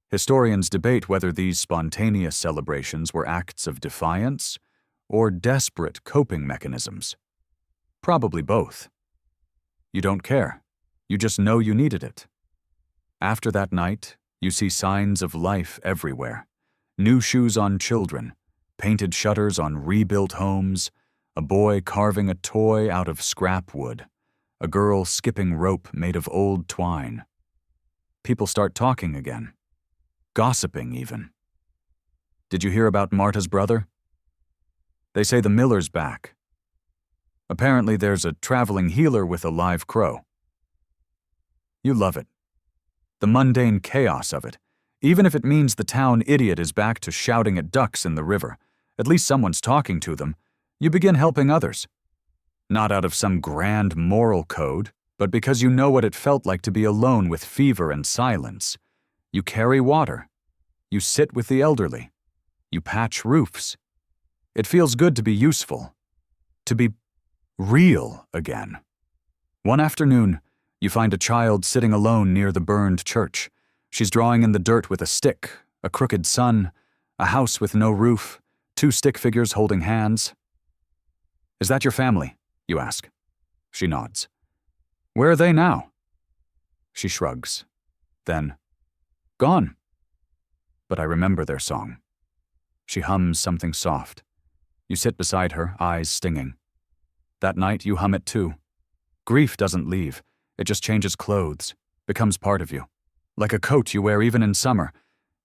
Historians debate whether these spontaneous celebrations were acts of defiance or desperate coping mechanisms. Probably both. You don't care. You just know you needed it. After that night, you see signs of life everywhere. New shoes on children, painted shutters on rebuilt homes, a boy carving a toy out of scrap wood, a girl skipping rope made of old twine. People start talking again. Gossiping, even. Did you hear about Marta's brother? They say the miller's back. Apparently there's a traveling healer with a live crow. You love it. The mundane chaos of it. Even if it means the town idiot is back to shouting at ducks in the river, at least someone's talking to them. You begin helping others. Not out of some grand moral code, but because you know what it felt like to be alone with fever and silence. You carry water. You sit with the elderly. You patch roofs. It feels good to be useful. To be real again. One afternoon, you find a child sitting alone near the burned church. She's drawing in the dirt with a stick, a crooked sun, a house with no roof, 2 stick figures holding hands. Is that your family? You ask. She nods. Where are they now? She shrugs. Then, gone. But I remember their song. She hums something soft. You sit beside her, eyes stinging. That night you hum it too. Grief doesn't leave. It just changes clothes, becomes part of you. Like a coat you wear even in summer.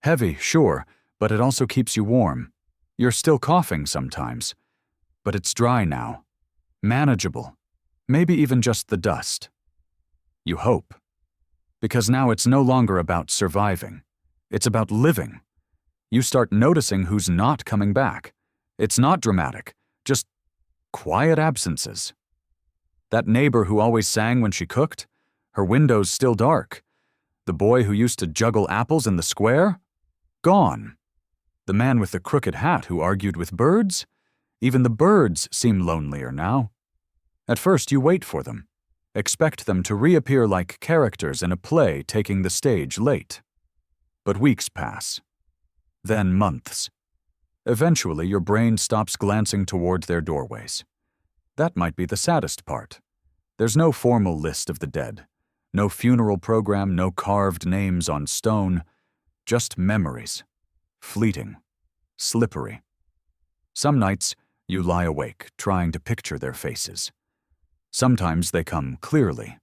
Heavy, sure, but it also keeps you warm. You're still coughing sometimes, but it's dry now. Manageable. Maybe even just the dust. You hope. Because now it's no longer about surviving. It's about living. You start noticing who's not coming back. It's not dramatic, just quiet absences. That neighbor who always sang when she cooked, her windows still dark. The boy who used to juggle apples in the square? Gone. The man with the crooked hat who argued with birds? Even the birds seem lonelier now. At first you wait for them. Expect them to reappear like characters in a play taking the stage late. But weeks pass. Then months. Eventually your brain stops glancing toward their doorways. That might be the saddest part. There's no formal list of the dead. No funeral program, no carved names on stone. Just memories. Fleeting. Slippery. Some nights, you lie awake, trying to picture their faces. Sometimes they come clearly.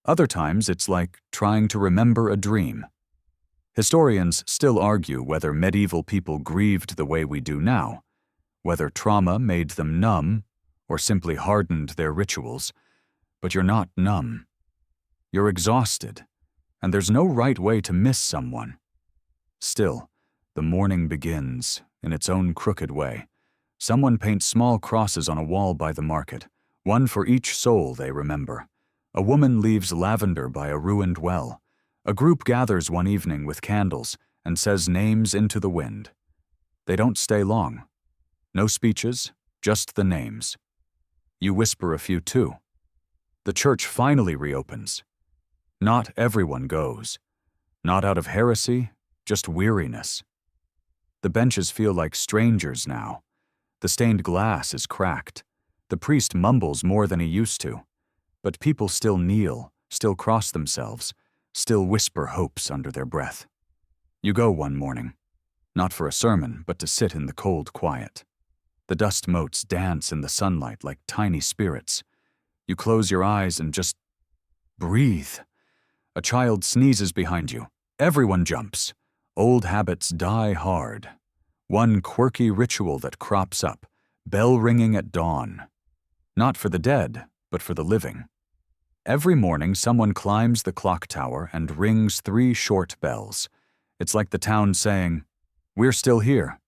Other times it's like trying to remember a dream. Historians still argue whether medieval people grieved the way we do now, whether trauma made them numb or simply hardened their rituals. But you're not numb. You're exhausted, and there's no right way to miss someone. Still, the morning begins in its own crooked way. Someone paints small crosses on a wall by the market, one for each soul they remember. A woman leaves lavender by a ruined well. A group gathers one evening with candles and says names into the wind. They don't stay long. No speeches, just the names. You whisper a few too. The church finally reopens. Not everyone goes. Not out of heresy, just weariness. The benches feel like strangers now. The stained glass is cracked. The priest mumbles more than he used to. But people still kneel, still cross themselves, still whisper hopes under their breath. You go one morning, not for a sermon, but to sit in the cold quiet. The dust motes dance in the sunlight like tiny spirits. You close your eyes and just breathe. A child sneezes behind you. Everyone jumps. Old habits die hard. One quirky ritual that crops up, bell ringing at dawn. Not for the dead, but for the living. Every morning someone climbs the clock tower and rings 3 short bells. It's like the town saying, "We're still here."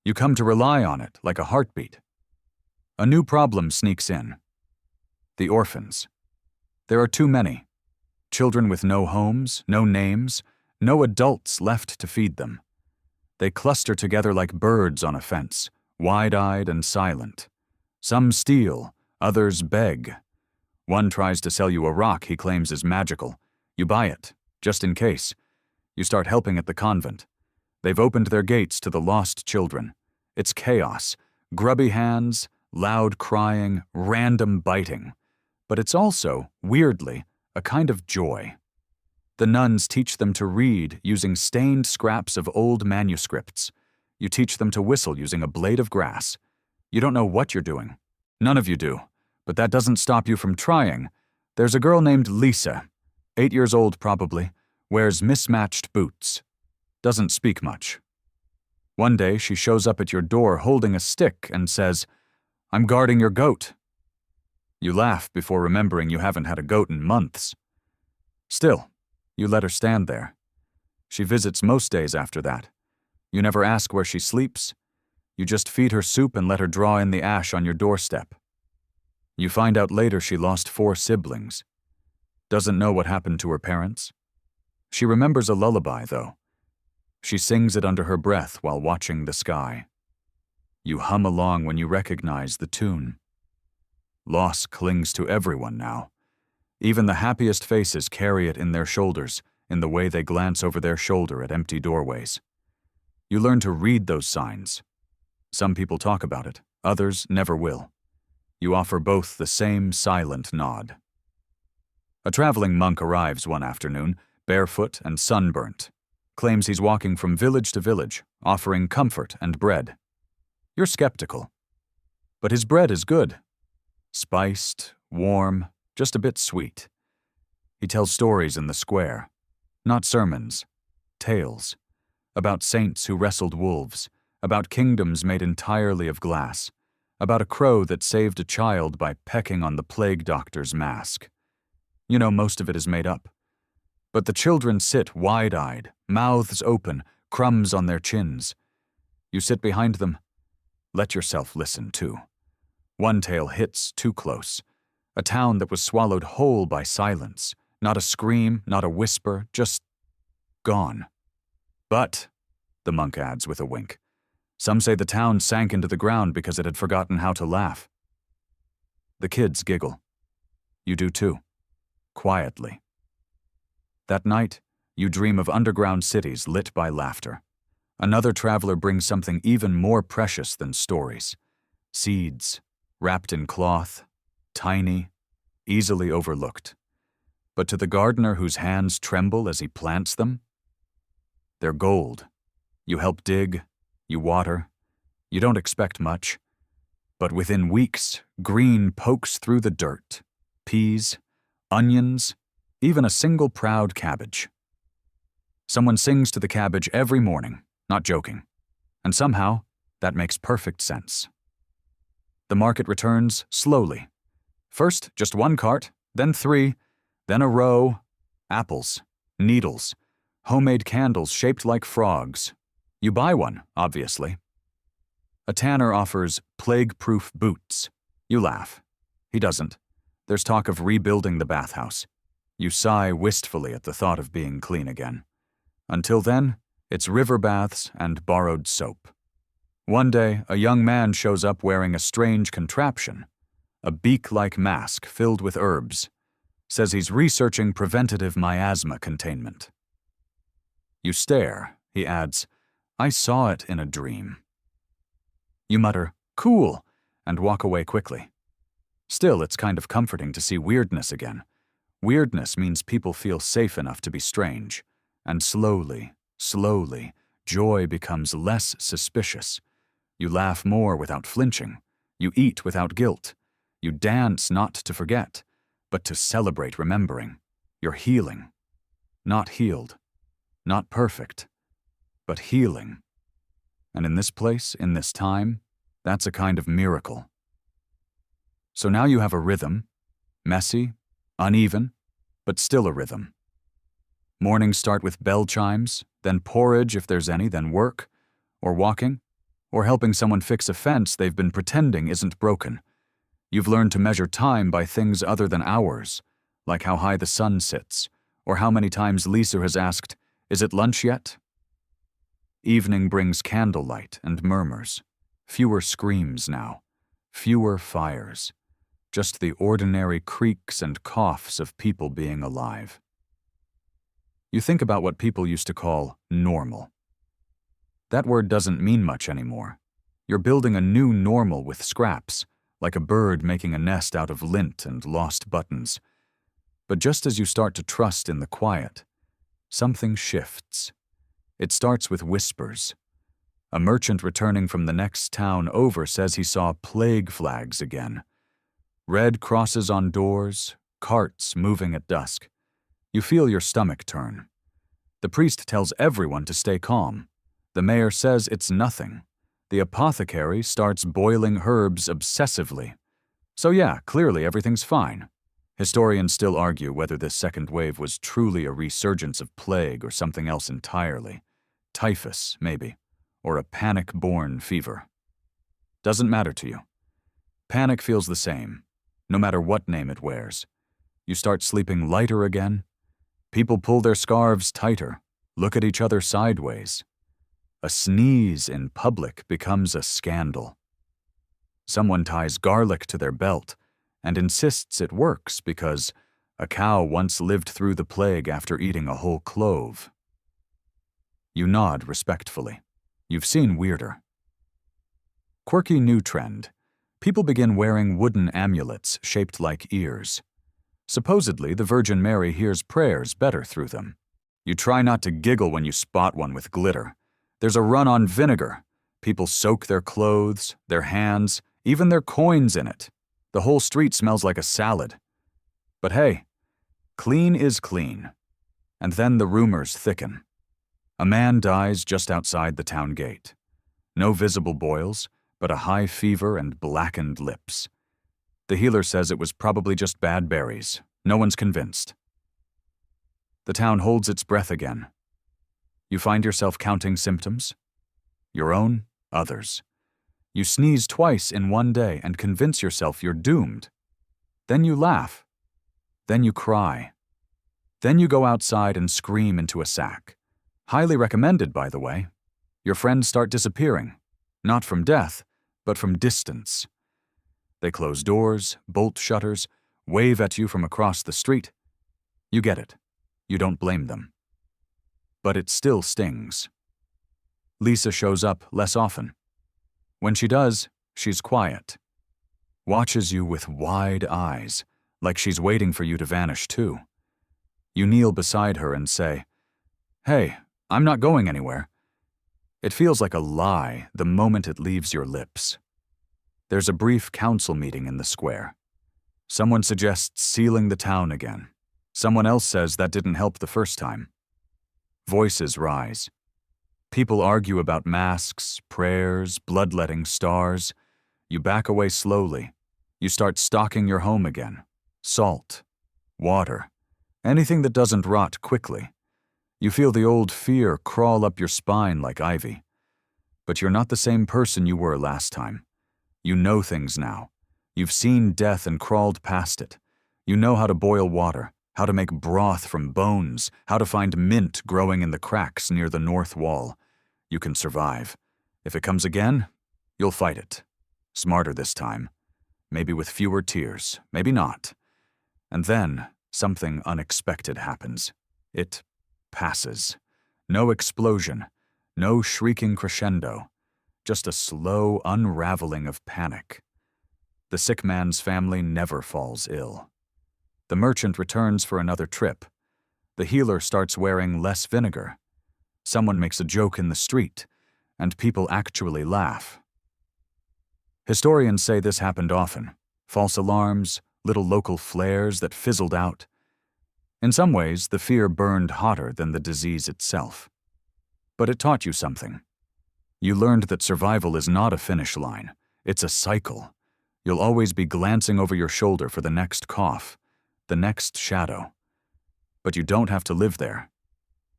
You come to rely on it like a heartbeat. A new problem sneaks in. The orphans. There are too many. Children with no homes, no names, no adults left to feed them. They cluster together like birds on a fence, wide-eyed and silent. Some steal, others beg. One tries to sell you a rock he claims is magical. You buy it, just in case. You start helping at the convent. They've opened their gates to the lost children. It's chaos, grubby hands, loud crying, random biting. But it's also, weirdly, a kind of joy. The nuns teach them to read using stained scraps of old manuscripts. You teach them to whistle using a blade of grass. You don't know what you're doing. None of you do. But that doesn't stop you from trying. There's a girl named Lisa, 8 years old probably, wears mismatched boots. Doesn't speak much. One day she shows up at your door holding a stick and says, "I'm guarding your goat." You laugh before remembering you haven't had a goat in months. Still, you let her stand there. She visits most days after that. You never ask where she sleeps. You just feed her soup and let her draw in the ash on your doorstep. You find out later she lost 4 siblings. Doesn't know what happened to her parents. She remembers a lullaby, though. She sings it under her breath while watching the sky. You hum along when you recognize the tune. Loss clings to everyone now. Even the happiest faces carry it in their shoulders, in the way they glance over their shoulder at empty doorways. You learn to read those signs. Some people talk about it, others never will. You offer both the same silent nod. A traveling monk arrives one afternoon, barefoot and sunburnt. Claims he's walking from village to village, offering comfort and bread. You're skeptical. But his bread is good. Spiced, warm, just a bit sweet. He tells stories in the square. Not sermons. Tales. About saints who wrestled wolves. About kingdoms made entirely of glass. About a crow that saved a child by pecking on the plague doctor's mask. You know, most of it is made up. But the children sit wide-eyed, mouths open, crumbs on their chins. You sit behind them. Let yourself listen, too. One tale hits too close. A town that was swallowed whole by silence. Not a scream, not a whisper, just gone. But, the monk adds with a wink, some say the town sank into the ground because it had forgotten how to laugh. The kids giggle. You do too. Quietly. That night, you dream of underground cities lit by laughter. Another traveler brings something even more precious than stories. Seeds, wrapped in cloth, tiny, easily overlooked. But to the gardener whose hands tremble as he plants them, they're gold. You help dig, you water, you don't expect much. But within weeks, green pokes through the dirt. Peas, onions, even a single proud cabbage. Someone sings to the cabbage every morning, not joking. And somehow, that makes perfect sense. The market returns slowly. First, just one cart, then 3, then a row. Apples, needles, homemade candles shaped like frogs. You buy one, obviously. A tanner offers plague-proof boots. You laugh. He doesn't. There's talk of rebuilding the bathhouse. You sigh wistfully at the thought of being clean again. Until then, it's river baths and borrowed soap. One day, a young man shows up wearing a strange contraption, a beak-like mask filled with herbs. Says he's researching preventative miasma containment. You stare. He adds, I saw it in a dream. You mutter, cool, and walk away quickly. Still, it's kind of comforting to see weirdness again. Weirdness means people feel safe enough to be strange. And slowly, slowly, joy becomes less suspicious. You laugh more without flinching. You eat without guilt. You dance not to forget, but to celebrate remembering. You're healing. Not healed. Not perfect. But healing. And in this place, in this time, that's a kind of miracle. So now you have a rhythm, messy, uneven, but still a rhythm. Mornings start with bell chimes, then porridge if there's any, then work, or walking, or helping someone fix a fence they've been pretending isn't broken. You've learned to measure time by things other than hours, like how high the sun sits, or how many times Lisa has asked, is it lunch yet? Evening brings candlelight and murmurs. Fewer screams now. Fewer fires. Just the ordinary creaks and coughs of people being alive. You think about what people used to call normal. That word doesn't mean much anymore. You're building a new normal with scraps, like a bird making a nest out of lint and lost buttons. But just as you start to trust in the quiet, something shifts. It starts with whispers. A merchant returning from the next town over says he saw plague flags again. Red crosses on doors, carts moving at dusk. You feel your stomach turn. The priest tells everyone to stay calm. The mayor says it's nothing. The apothecary starts boiling herbs obsessively. So yeah, clearly everything's fine. Historians still argue whether this second wave was truly a resurgence of plague or something else entirely. Typhus, maybe, or a panic-born fever. Doesn't matter to you. Panic feels the same, no matter what name it wears. You start sleeping lighter again. People pull their scarves tighter, look at each other sideways. A sneeze in public becomes a scandal. Someone ties garlic to their belt and insists it works because a cow once lived through the plague after eating a whole clove. You nod respectfully. You've seen weirder. Quirky new trend. People begin wearing wooden amulets shaped like ears. Supposedly, the Virgin Mary hears prayers better through them. You try not to giggle when you spot one with glitter. There's a run on vinegar. People soak their clothes, their hands, even their coins in it. The whole street smells like a salad. But hey, Clean is clean. And then the rumors thicken. A man dies just outside the town gate. No visible boils, but a high fever and blackened lips. The healer says it was probably just bad berries. No one's convinced. The town holds its breath again. You find yourself counting symptoms. Your own, others. You sneeze twice in one day and convince yourself you're doomed. Then you laugh. Then you cry. Then you go outside and scream into a sack. Highly recommended, by the way. Your friends start disappearing. Not from death, but from distance. They close doors, bolt shutters, wave at you from across the street. You get it. You don't blame them. But it still stings. Lisa shows up less often. When she does, she's quiet. Watches you with wide eyes, like she's waiting for you to vanish too. You kneel beside her and say, "Hey, I'm not going anywhere." It feels like a lie the moment it leaves your lips. There's a brief council meeting in the square. Someone suggests sealing the town again. Someone else says that didn't help the first time. Voices rise. People argue about masks, prayers, bloodletting stars. You back away slowly. You start stocking your home again. Salt, water, anything that doesn't rot quickly. You feel the old fear crawl up your spine like ivy. But you're not the same person you were last time. You know things now. You've seen death and crawled past it. You know how to boil water, how to make broth from bones, how to find mint growing in the cracks near the north wall. You can survive. If it comes again, you'll fight it. Smarter this time. Maybe with fewer tears, maybe not. And then something unexpected happens. It passes. No explosion, no shrieking crescendo, just a slow unraveling of panic. The sick man's family never falls ill. The merchant returns for another trip. The healer starts wearing less vinegar. Someone makes a joke in the street, and people actually laugh. Historians say this happened often. False alarms, little local flares that fizzled out. In some ways, the fear burned hotter than the disease itself. But it taught you something. You learned that survival is not a finish line. It's a cycle. You'll always be glancing over your shoulder for the next cough, the next shadow. But you don't have to live there.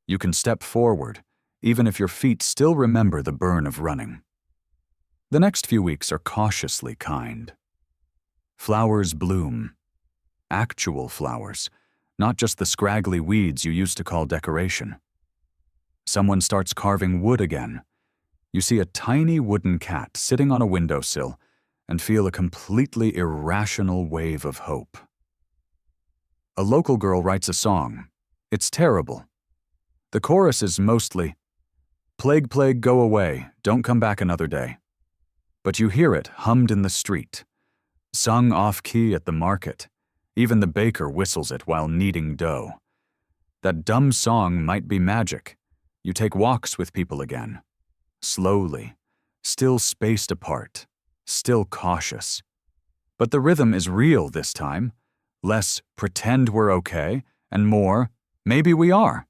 You can step forward, even if your feet still remember the burn of running. The next few weeks are cautiously kind. Flowers bloom. Actual flowers, not just the scraggly weeds you used to call decoration. Someone starts carving wood again. You see a tiny wooden cat sitting on a windowsill and feel a completely irrational wave of hope. A local girl writes a song. It's terrible. The chorus is mostly, "Plague, plague, go away, don't come back another day." But you hear it hummed in the street, sung off-key at the market. Even the baker whistles it while kneading dough. That dumb song might be magic. You take walks with people again. Slowly, still spaced apart, still cautious. But the rhythm is real this time. Less pretend we're okay, and more, maybe we are.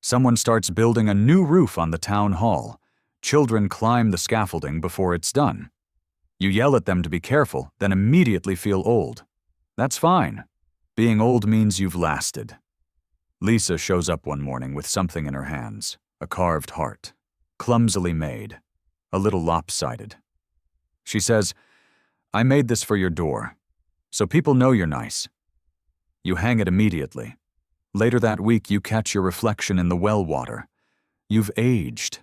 Someone starts building a new roof on the town hall. Children climb the scaffolding before it's done. You yell at them to be careful, then immediately feel old. That's fine. Being old means you've lasted. Lisa shows up one morning with something in her hands, a carved heart, clumsily made, a little lopsided. She says, "I made this for your door, so people know you're nice." You hang it immediately. Later that week, you catch your reflection in the well water. You've aged,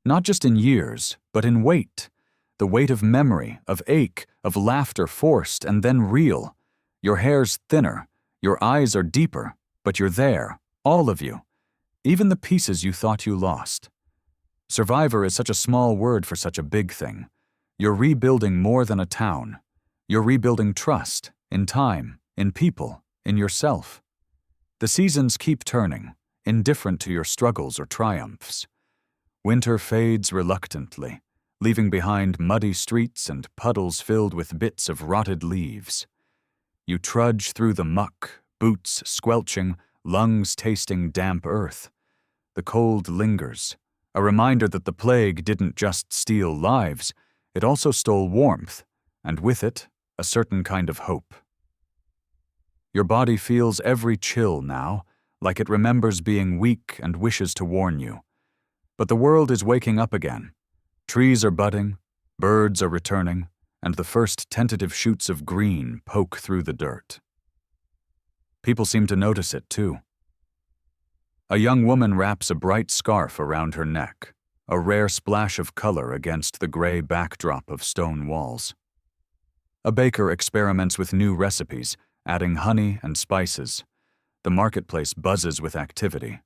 not just in years, but in weight. The weight of memory, of ache, of laughter forced and then real. Your hair's thinner, your eyes are deeper, but you're there, all of you, even the pieces you thought you lost. Survivor is such a small word for such a big thing. You're rebuilding more than a town. You're rebuilding trust, in time, in people, in yourself. The seasons keep turning, indifferent to your struggles or triumphs. Winter fades reluctantly, leaving behind muddy streets and puddles filled with bits of rotted leaves. You trudge through the muck, boots squelching, lungs tasting damp earth. The cold lingers, a reminder that the plague didn't just steal lives, it also stole warmth, and with it, a certain kind of hope. Your body feels every chill now, like it remembers being weak and wishes to warn you. But the world is waking up again. Trees are budding, birds are returning, and the first tentative shoots of green poke through the dirt. People seem to notice it, too. A young woman wraps a bright scarf around her neck, a rare splash of color against the gray backdrop of stone walls. A baker experiments with new recipes, adding honey and spices. The marketplace buzzes with activity.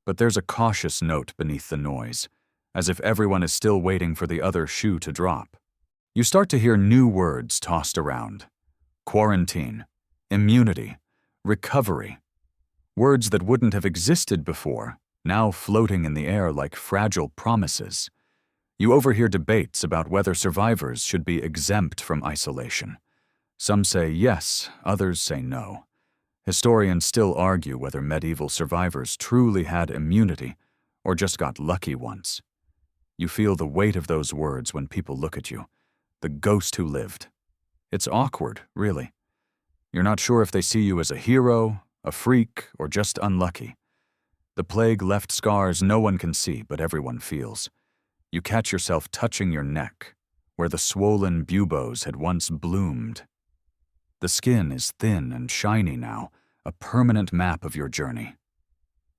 But there's a cautious note beneath the noise, as if everyone is still waiting for the other shoe to drop. You start to hear new words tossed around. Quarantine, immunity, recovery. Words that wouldn't have existed before, now floating in the air like fragile promises. You overhear debates about whether survivors should be exempt from isolation. Some say yes, others say no. Historians still argue whether medieval survivors truly had immunity or just got lucky once. You feel the weight of those words when people look at you. The ghost who lived. It's awkward, really. You're not sure if they see you as a hero, a freak, or just unlucky. The plague left scars no one can see, but everyone feels. You catch yourself touching your neck, where the swollen buboes had once bloomed. The skin is thin and shiny now, a permanent map of your journey.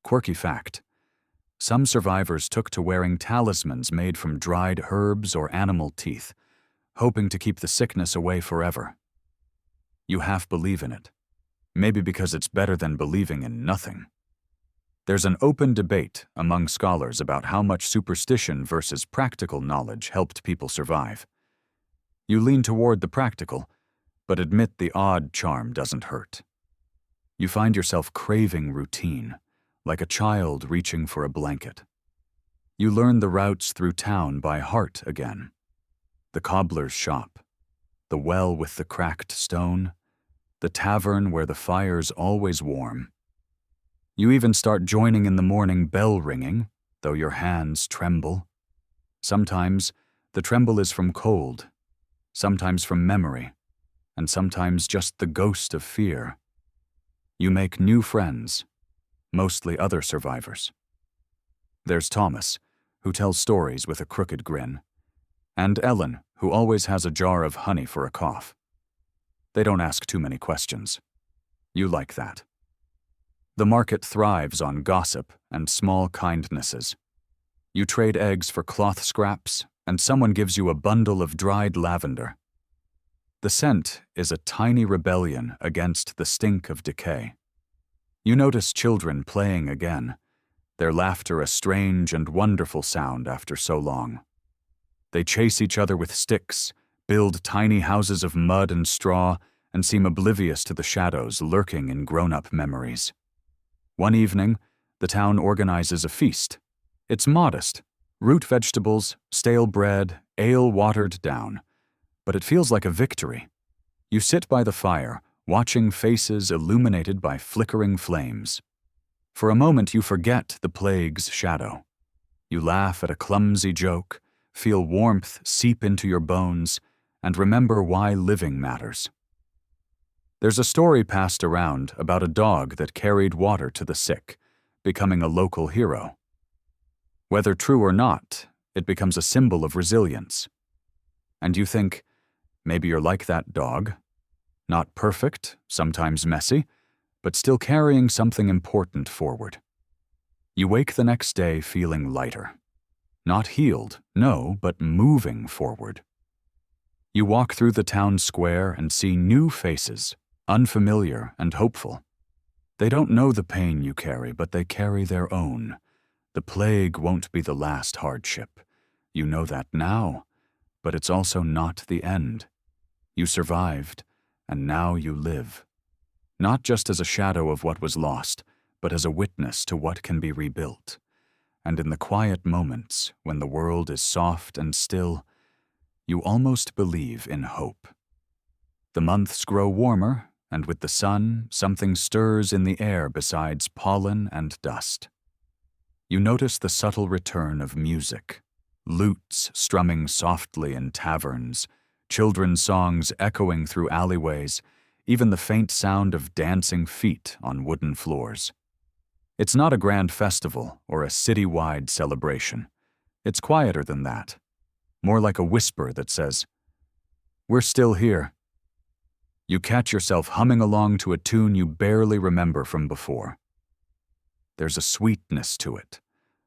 Quirky fact. Some survivors took to wearing talismans made from dried herbs or animal teeth, hoping to keep the sickness away forever. You half believe in it, maybe because it's better than believing in nothing. There's an open debate among scholars about how much superstition versus practical knowledge helped people survive. You lean toward the practical, but admit the odd charm doesn't hurt. You find yourself craving routine, like a child reaching for a blanket. You learn the routes through town by heart again. The cobbler's shop, the well with the cracked stone, the tavern where the fire's always warm. You even start joining in the morning bell ringing, though your hands tremble. Sometimes the tremble is from cold, sometimes from memory, and sometimes just the ghost of fear. You make new friends, mostly other survivors. There's Thomas, who tells stories with a crooked grin, and Ellen, who always has a jar of honey for a cough. They don't ask too many questions. You like that. The market thrives on gossip and small kindnesses. You trade eggs for cloth scraps, and someone gives you a bundle of dried lavender. The scent is a tiny rebellion against the stink of decay. You notice children playing again, their laughter a strange and wonderful sound after so long. They chase each other with sticks, build tiny houses of mud and straw, and seem oblivious to the shadows lurking in grown-up memories. One evening, the town organizes a feast. It's modest, root vegetables, stale bread, ale watered down. But it feels like a victory. You sit by the fire, watching faces illuminated by flickering flames. For a moment you forget the plague's shadow. You laugh at a clumsy joke, feel warmth seep into your bones, and remember why living matters. There's a story passed around about a dog that carried water to the sick, becoming a local hero. Whether true or not, it becomes a symbol of resilience. And you think, maybe you're like that dog. Not perfect, sometimes messy, but still carrying something important forward. You wake the next day feeling lighter. Not healed, no, but moving forward. You walk through the town square and see new faces, unfamiliar and hopeful. They don't know the pain you carry, but they carry their own. The plague won't be the last hardship. You know that now, but it's also not the end. You survived, and now you live. Not just as a shadow of what was lost, but as a witness to what can be rebuilt. And in the quiet moments, when the world is soft and still, you almost believe in hope. The months grow warmer, and with the sun, something stirs in the air besides pollen and dust. You notice the subtle return of music, lutes strumming softly in taverns, children's songs echoing through alleyways, even the faint sound of dancing feet on wooden floors. It's not a grand festival or a city-wide celebration. It's quieter than that, more like a whisper that says, "We're still here." You catch yourself humming along to a tune you barely remember from before. There's a sweetness to it,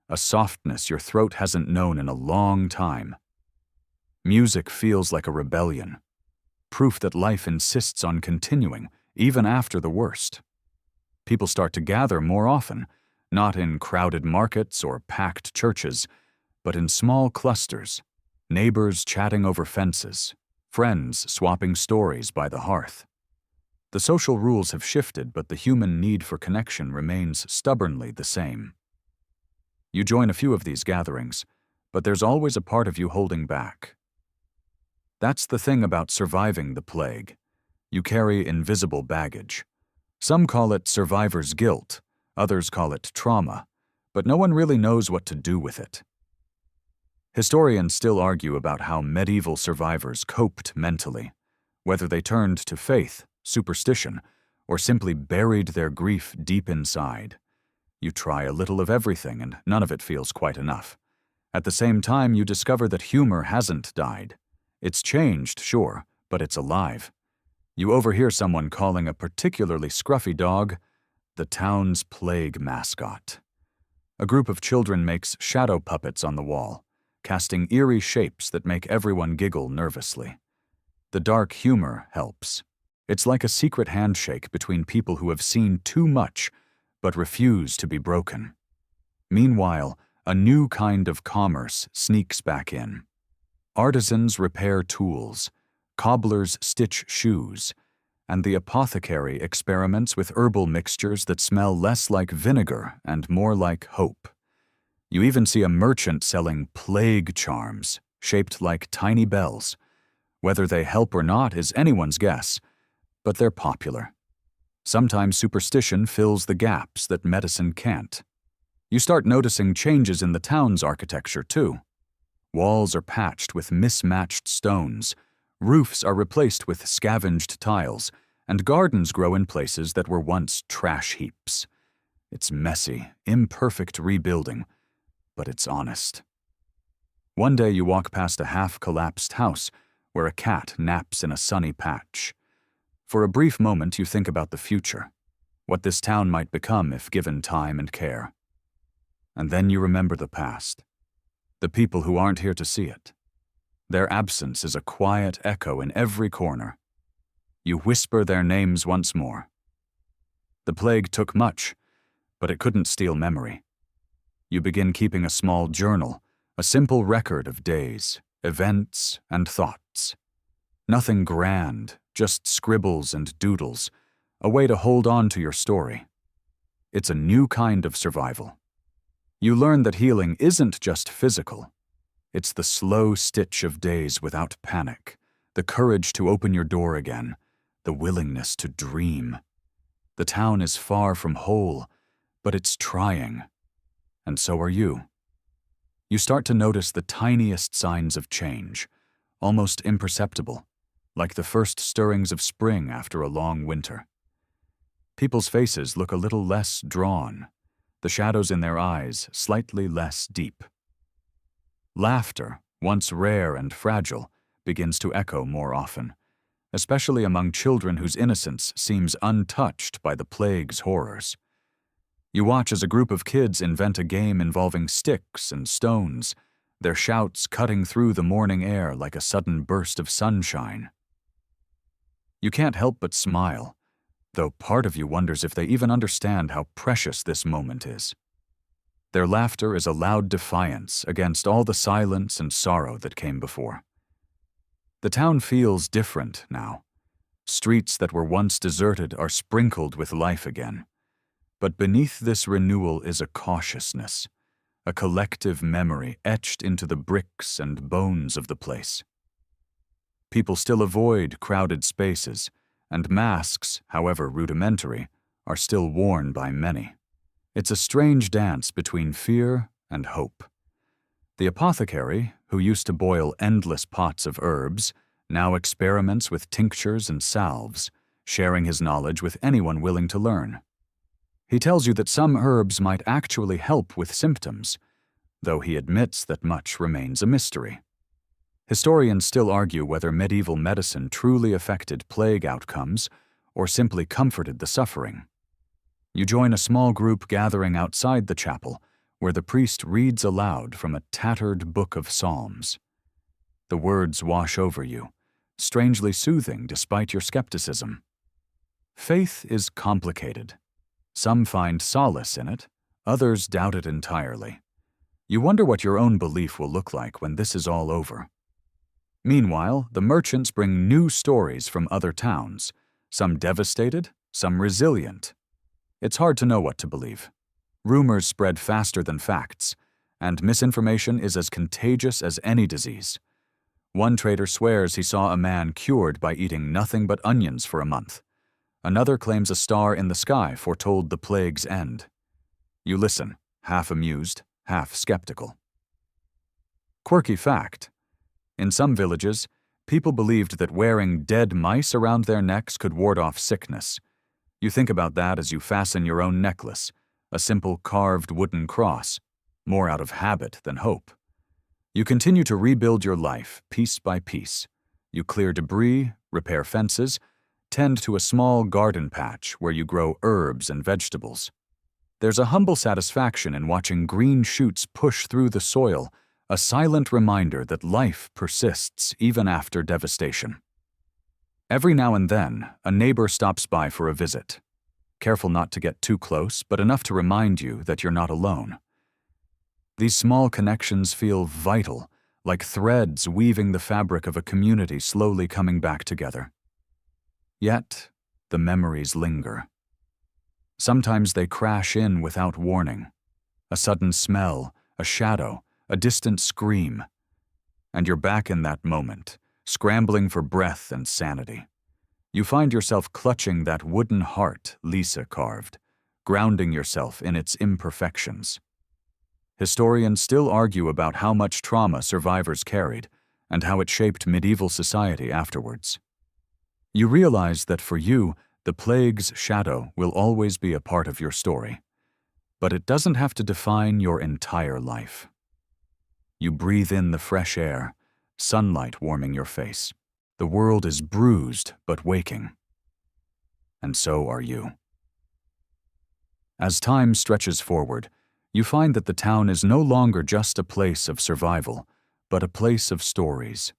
a softness your throat hasn't known in a long time. Music feels like a rebellion, proof that life insists on continuing, even after the worst. People start to gather more often, not in crowded markets or packed churches, but in small clusters, neighbors chatting over fences, friends swapping stories by the hearth. The social rules have shifted, but the human need for connection remains stubbornly the same. You join a few of these gatherings, but there's always a part of you holding back. That's the thing about surviving the plague. You carry invisible baggage. Some call it survivor's guilt, others call it trauma, but no one really knows what to do with it. Historians still argue about how medieval survivors coped mentally, whether they turned to faith, superstition, or simply buried their grief deep inside. You try a little of everything, and none of it feels quite enough. At the same time, you discover that humor hasn't died. It's changed, sure, but it's alive. You overhear someone calling a particularly scruffy dog the town's plague mascot. A group of children makes shadow puppets on the wall, casting eerie shapes that make everyone giggle nervously. The dark humor helps. It's like a secret handshake between people who have seen too much but refuse to be broken. Meanwhile, a new kind of commerce sneaks back in. Artisans repair tools, cobblers stitch shoes, and the apothecary experiments with herbal mixtures that smell less like vinegar and more like hope. You even see a merchant selling plague charms, shaped like tiny bells. Whether they help or not is anyone's guess, but they're popular. Sometimes superstition fills the gaps that medicine can't. You start noticing changes in the town's architecture, too. Walls are patched with mismatched stones, roofs are replaced with scavenged tiles, and gardens grow in places that were once trash heaps. It's messy, imperfect rebuilding, but it's honest. One day you walk past a half-collapsed house where a cat naps in a sunny patch. For a brief moment you think about the future, what this town might become if given time and care. And then you remember the past, the people who aren't here to see it. Their absence is a quiet echo in every corner. You whisper their names once more. The plague took much, but it couldn't steal memory. You begin keeping a small journal, a simple record of days, events, and thoughts. Nothing grand, just scribbles and doodles, a way to hold on to your story. It's a new kind of survival. You learn that healing isn't just physical. It's the slow stitch of days without panic, the courage to open your door again, the willingness to dream. The town is far from whole, but it's trying. And so are you. You start to notice the tiniest signs of change, almost imperceptible, like the first stirrings of spring after a long winter. People's faces look a little less drawn, the shadows in their eyes slightly less deep. Laughter, once rare and fragile, begins to echo more often, especially among children whose innocence seems untouched by the plague's horrors. You watch as a group of kids invent a game involving sticks and stones, their shouts cutting through the morning air like a sudden burst of sunshine. You can't help but smile, though part of you wonders if they even understand how precious this moment is. Their laughter is a loud defiance against all the silence and sorrow that came before. The town feels different now. Streets that were once deserted are sprinkled with life again. But beneath this renewal is a cautiousness, a collective memory etched into the bricks and bones of the place. People still avoid crowded spaces, and masks, however rudimentary, are still worn by many. It's a strange dance between fear and hope. The apothecary, who used to boil endless pots of herbs, now experiments with tinctures and salves, sharing his knowledge with anyone willing to learn. He tells you that some herbs might actually help with symptoms, though he admits that much remains a mystery. Historians still argue whether medieval medicine truly affected plague outcomes or simply comforted the suffering. You join a small group gathering outside the chapel, where the priest reads aloud from a tattered book of psalms. The words wash over you, strangely soothing despite your skepticism. Faith is complicated. Some find solace in it, others doubt it entirely. You wonder what your own belief will look like when this is all over. Meanwhile, the merchants bring new stories from other towns, some devastated, some resilient. It's hard to know what to believe. Rumors spread faster than facts, and misinformation is as contagious as any disease. One trader swears he saw a man cured by eating nothing but onions for a month. Another claims a star in the sky foretold the plague's end. You listen, half amused, half skeptical. Quirky fact: in some villages, people believed that wearing dead mice around their necks could ward off sickness. You think about that as you fasten your own necklace, a simple carved wooden cross, more out of habit than hope. You continue to rebuild your life piece by piece. You clear debris, repair fences, tend to a small garden patch where you grow herbs and vegetables. There's a humble satisfaction in watching green shoots push through the soil, a silent reminder that life persists even after devastation. Every now and then, a neighbor stops by for a visit. Careful not to get too close, but enough to remind you that you're not alone. These small connections feel vital, like threads weaving the fabric of a community slowly coming back together. Yet, the memories linger. Sometimes they crash in without warning. A sudden smell, a shadow, a distant scream. And you're back in that moment, scrambling for breath and sanity. You find yourself clutching that wooden heart Lisa carved, grounding yourself in its imperfections. Historians still argue about how much trauma survivors carried and how it shaped medieval society afterwards. You realize that for you, the plague's shadow will always be a part of your story, but it doesn't have to define your entire life. You breathe in the fresh air, sunlight warming your face. The world is bruised but waking. And so are you. As time stretches forward, you find that the town is no longer just a place of survival, but a place of stories.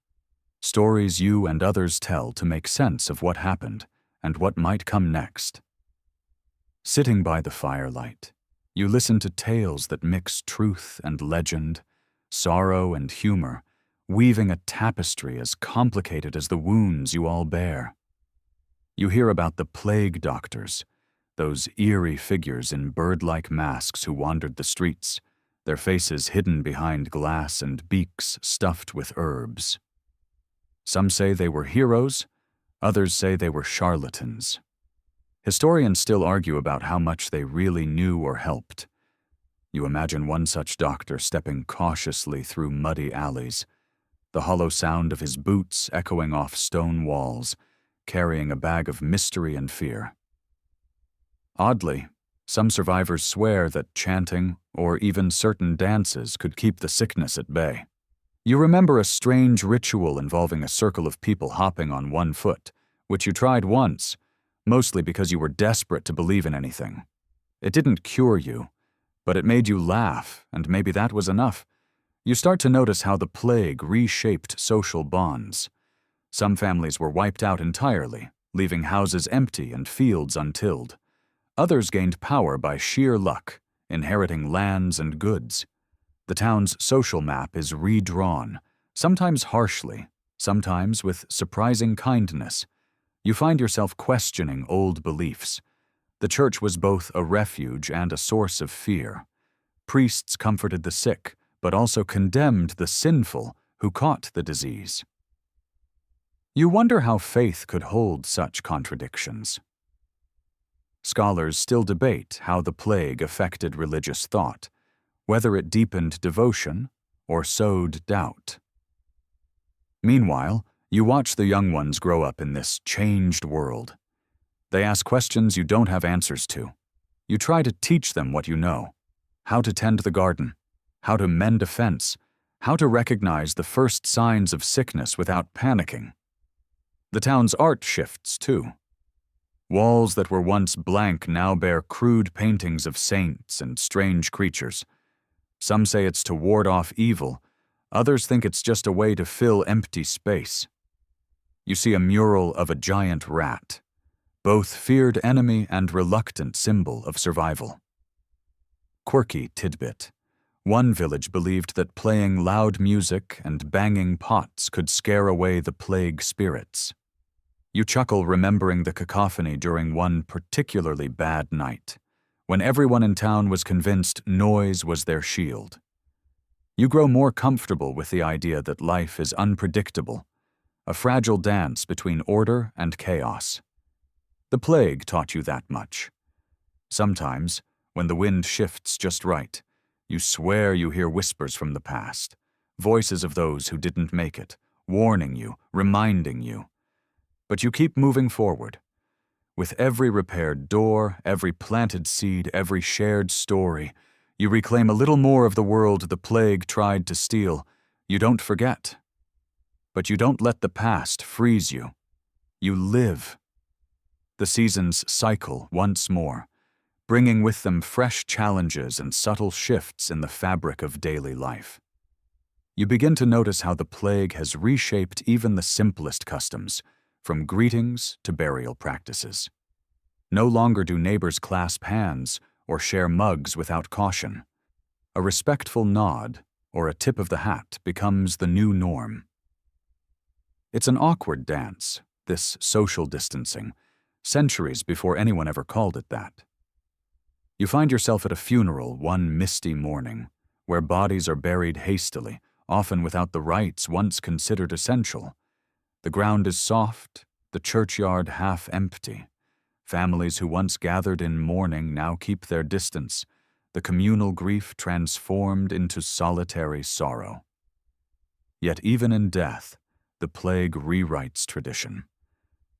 Stories you and others tell to make sense of what happened and what might come next. Sitting by the firelight, you listen to tales that mix truth and legend, sorrow and humor, weaving a tapestry as complicated as the wounds you all bear. You hear about the plague doctors, those eerie figures in bird-like masks who wandered the streets, their faces hidden behind glass and beaks stuffed with herbs. Some say they were heroes, others say they were charlatans. Historians still argue about how much they really knew or helped. You imagine one such doctor stepping cautiously through muddy alleys, the hollow sound of his boots echoing off stone walls, carrying a bag of mystery and fear. Oddly, some survivors swear that chanting or even certain dances could keep the sickness at bay. You remember a strange ritual involving a circle of people hopping on one foot, which you tried once, mostly because you were desperate to believe in anything. It didn't cure you, but it made you laugh, and maybe that was enough. You start to notice how the plague reshaped social bonds. Some families were wiped out entirely, leaving houses empty and fields untilled. Others gained power by sheer luck, inheriting lands and goods. The town's social map is redrawn, sometimes harshly, sometimes with surprising kindness. You find yourself questioning old beliefs. The church was both a refuge and a source of fear. Priests comforted the sick, but also condemned the sinful who caught the disease. You wonder how faith could hold such contradictions. Scholars still debate how the plague affected religious thought, whether it deepened devotion or sowed doubt. Meanwhile, you watch the young ones grow up in this changed world. They ask questions you don't have answers to. You try to teach them what you know: how to tend the garden, how to mend a fence, how to recognize the first signs of sickness without panicking. The town's art shifts, too. Walls that were once blank now bear crude paintings of saints and strange creatures. Some say it's to ward off evil, others think it's just a way to fill empty space. You see a mural of a giant rat, both feared enemy and reluctant symbol of survival. Quirky tidbit: one village believed that playing loud music and banging pots could scare away the plague spirits. You chuckle remembering the cacophony during one particularly bad night, when everyone in town was convinced noise was their shield. You grow more comfortable with the idea that life is unpredictable, a fragile dance between order and chaos. The plague taught you that much. Sometimes, when the wind shifts just right, you swear you hear whispers from the past, voices of those who didn't make it, warning you, reminding you. But you keep moving forward. With every repaired door, every planted seed, every shared story, you reclaim a little more of the world the plague tried to steal. You don't forget. But you don't let the past freeze you. You live. The seasons cycle once more, bringing with them fresh challenges and subtle shifts in the fabric of daily life. You begin to notice how the plague has reshaped even the simplest customs, from greetings to burial practices. No longer do neighbors clasp hands or share mugs without caution. A respectful nod or a tip of the hat becomes the new norm. It's an awkward dance, this social distancing, centuries before anyone ever called it that. You find yourself at a funeral one misty morning, where bodies are buried hastily, often without the rites once considered essential. The ground is soft, the churchyard half empty. Families who once gathered in mourning now keep their distance, the communal grief transformed into solitary sorrow. Yet even in death, the plague rewrites tradition.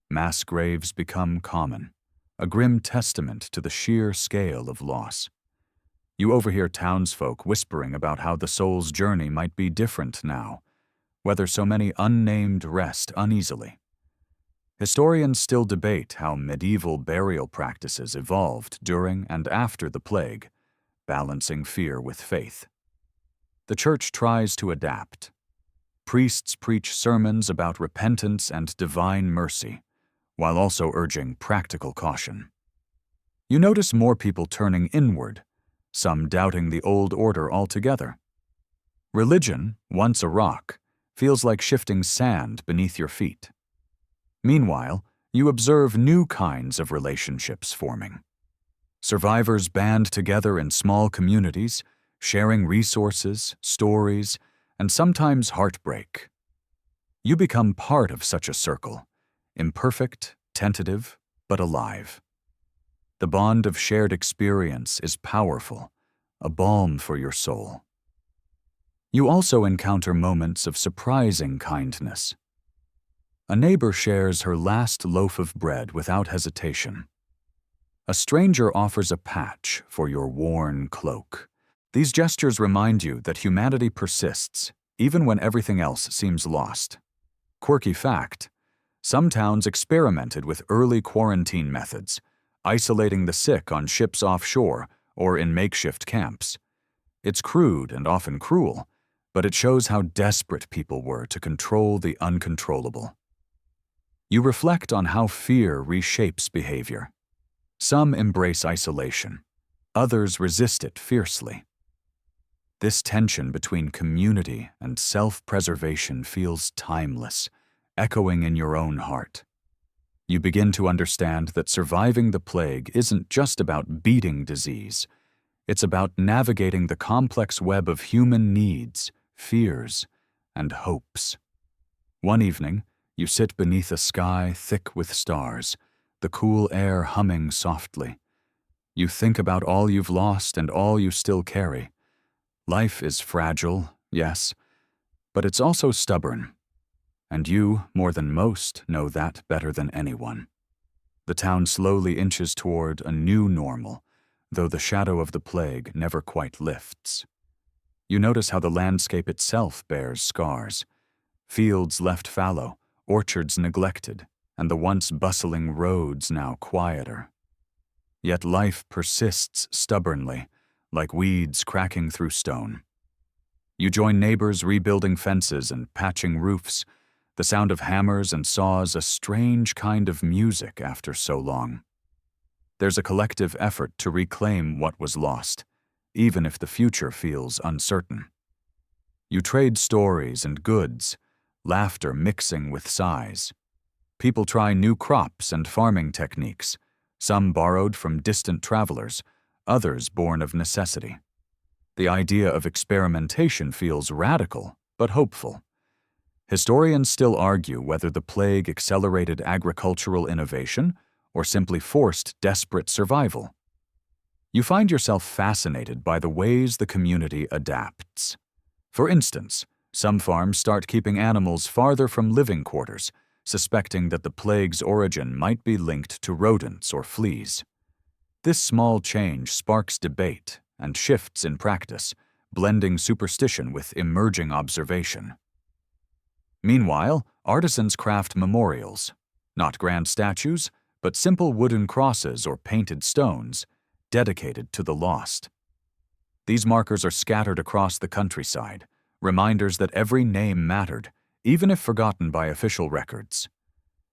Mass graves become common, a grim testament to the sheer scale of loss. You overhear townsfolk whispering about how the soul's journey might be different now, whether so many unnamed rest uneasily. Historians still debate how medieval burial practices evolved during and after the plague, balancing fear with faith. The Church tries to adapt. Priests preach sermons about repentance and divine mercy, while also urging practical caution. You notice more people turning inward, some doubting the old order altogether. Religion, once a rock, feels like shifting sand beneath your feet. Meanwhile, you observe new kinds of relationships forming. Survivors band together in small communities, sharing resources, stories, and sometimes heartbreak. You become part of such a circle, imperfect, tentative, but alive. The bond of shared experience is powerful, a balm for your soul. You also encounter moments of surprising kindness. A neighbor shares her last loaf of bread without hesitation. A stranger offers a patch for your worn cloak. These gestures remind you that humanity persists, even when everything else seems lost. Quirky fact: some towns experimented with early quarantine methods, isolating the sick on ships offshore or in makeshift camps. It's crude and often cruel, but it shows how desperate people were to control the uncontrollable. You reflect on how fear reshapes behavior. Some embrace isolation, others resist it fiercely. This tension between community and self-preservation feels timeless, echoing in your own heart. You begin to understand that surviving the plague isn't just about beating disease. It's about navigating the complex web of human needs, fears, and hopes. One evening, You sit beneath a sky thick with stars, the cool air humming softly. You think about all you've lost and all you still carry. Life is fragile, yes, but it's also stubborn. And you, more than most, know that better than anyone. The town slowly inches toward a new normal, though the shadow of the plague never quite lifts. You notice how the landscape itself bears scars. Fields left fallow, orchards neglected, and the once bustling roads now quieter. Yet life persists stubbornly, like weeds cracking through stone. You join neighbors rebuilding fences and patching roofs, the sound of hammers and saws a strange kind of music after so long. There's a collective effort to reclaim what was lost, even if the future feels uncertain. You trade stories and goods, laughter mixing with sighs. People try new crops and farming techniques, some borrowed from distant travelers, others born of necessity. The idea of experimentation feels radical, but hopeful. Historians still argue whether the plague accelerated agricultural innovation or simply forced desperate survival. You find yourself fascinated by the ways the community adapts. For instance, some farms start keeping animals farther from living quarters, suspecting that the plague's origin might be linked to rodents or fleas. This small change sparks debate and shifts in practice, blending superstition with emerging observation. Meanwhile, artisans craft memorials, not grand statues, but simple wooden crosses or painted stones, dedicated to the lost. These markers are scattered across the countryside, reminders that every name mattered, even if forgotten by official records.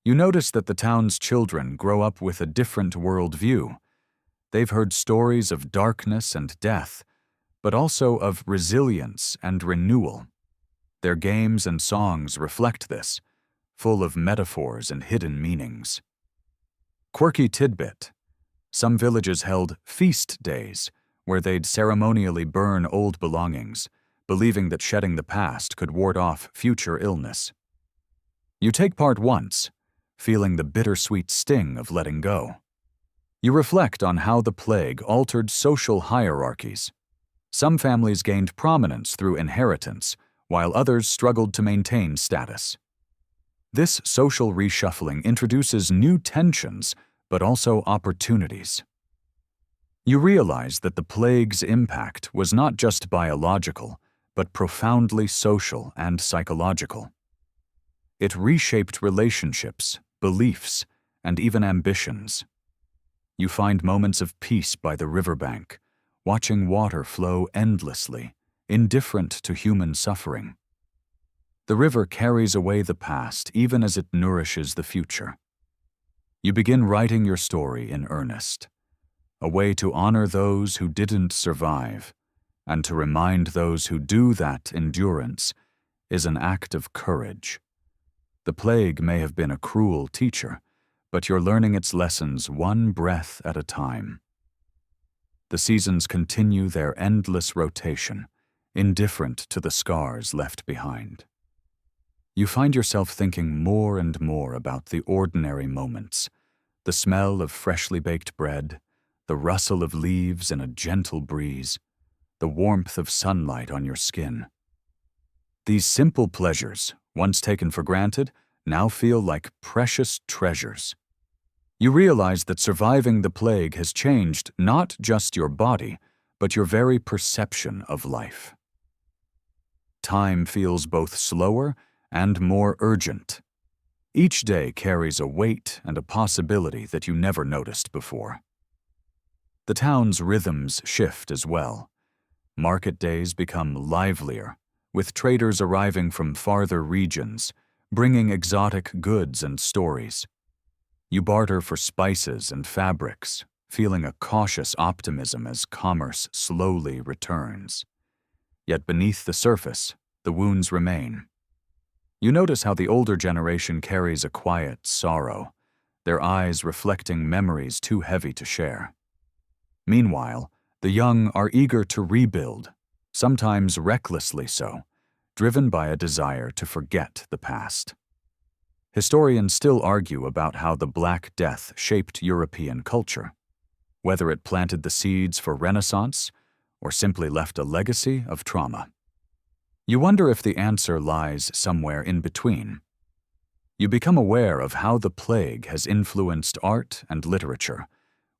You notice that the town's children grow up with a different worldview. They've heard stories of darkness and death, but also of resilience and renewal. Their games and songs reflect this, full of metaphors and hidden meanings. Quirky tidbit: some villages held feast days, where they'd ceremonially burn old belongings, believing that shedding the past could ward off future illness. You take part once, feeling the bittersweet sting of letting go. You reflect on how the plague altered social hierarchies. Some families gained prominence through inheritance, while others struggled to maintain status. This social reshuffling introduces new tensions, but also opportunities. You realize that the plague's impact was not just biological, but profoundly social and psychological. It reshaped relationships, beliefs, and even ambitions. You find moments of peace by the riverbank, watching water flow endlessly, indifferent to human suffering. The river carries away the past even as it nourishes the future. You begin writing your story in earnest, a way to honor those who didn't survive, and to remind those who do that endurance is an act of courage. The plague may have been a cruel teacher, but you're learning its lessons one breath at a time. The seasons continue their endless rotation, indifferent to the scars left behind. You find yourself thinking more and more about the ordinary moments, the smell of freshly baked bread, the rustle of leaves in a gentle breeze, the warmth of sunlight on your skin. These simple pleasures, once taken for granted, now feel like precious treasures. You realize that surviving the plague has changed not just your body, but your very perception of life. Time feels both slower and more urgent. Each day carries a weight and a possibility that you never noticed before. The town's rhythms shift as well. Market days become livelier, with traders arriving from farther regions, bringing exotic goods and stories. You barter for spices and fabrics, feeling a cautious optimism as commerce slowly returns. Yet beneath the surface, the wounds remain. You notice how the older generation carries a quiet sorrow, their eyes reflecting memories too heavy to share. Meanwhile, the young are eager to rebuild, sometimes recklessly so, driven by a desire to forget the past. Historians still argue about how the Black Death shaped European culture, whether it planted the seeds for Renaissance or simply left a legacy of trauma. You wonder if the answer lies somewhere in between. You become aware of how the plague has influenced art and literature,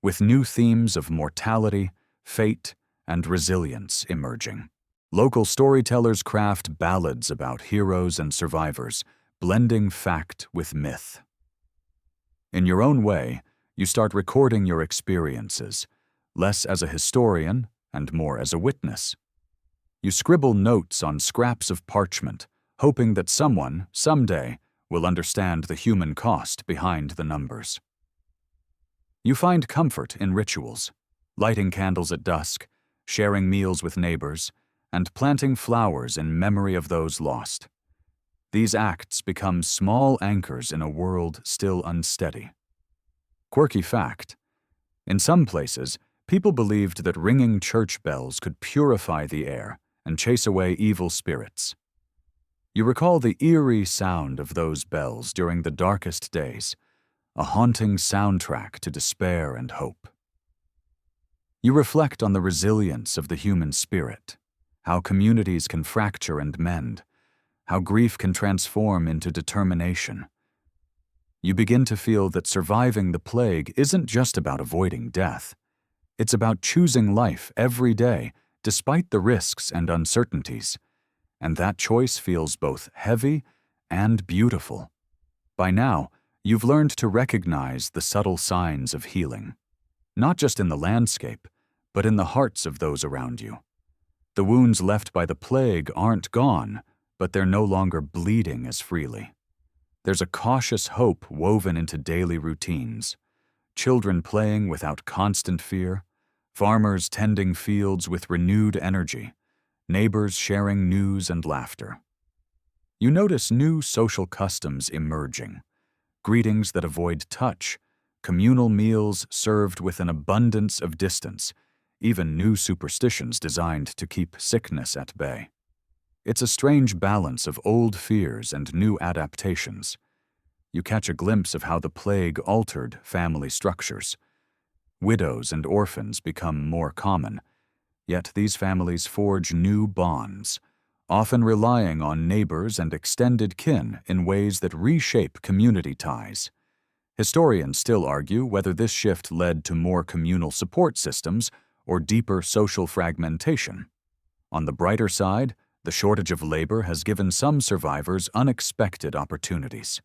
with new themes of mortality, fate, and resilience emerging. Local storytellers craft ballads about heroes and survivors, blending fact with myth. In your own way, you start recording your experiences, less as a historian and more as a witness. You scribble notes on scraps of parchment, hoping that someone, someday, will understand the human cost behind the numbers. You find comfort in rituals, lighting candles at dusk, sharing meals with neighbors, and planting flowers in memory of those lost. These acts become small anchors in a world still unsteady. Quirky fact: in some places, people believed that ringing church bells could purify the air and chase away evil spirits. You recall the eerie sound of those bells during the darkest days, a haunting soundtrack to despair and hope. You reflect on the resilience of the human spirit, how communities can fracture and mend, how grief can transform into determination. You begin to feel that surviving the plague isn't just about avoiding death. It's about choosing life every day, despite the risks and uncertainties. And that choice feels both heavy and beautiful. By now, you've learned to recognize the subtle signs of healing, not just in the landscape, but in the hearts of those around you. The wounds left by the plague aren't gone, but they're no longer bleeding as freely. There's a cautious hope woven into daily routines. Children playing without constant fear, farmers tending fields with renewed energy, neighbors sharing news and laughter. You notice new social customs emerging, greetings that avoid touch, communal meals served with an abundance of distance, even new superstitions designed to keep sickness at bay. It's a strange balance of old fears and new adaptations. You catch a glimpse of how the plague altered family structures. Widows and orphans become more common, yet these families forge new bonds, often relying on neighbors and extended kin in ways that reshape community ties. Historians still argue whether this shift led to more communal support systems or deeper social fragmentation. On the brighter side, the shortage of labor has given some survivors unexpected opportunities.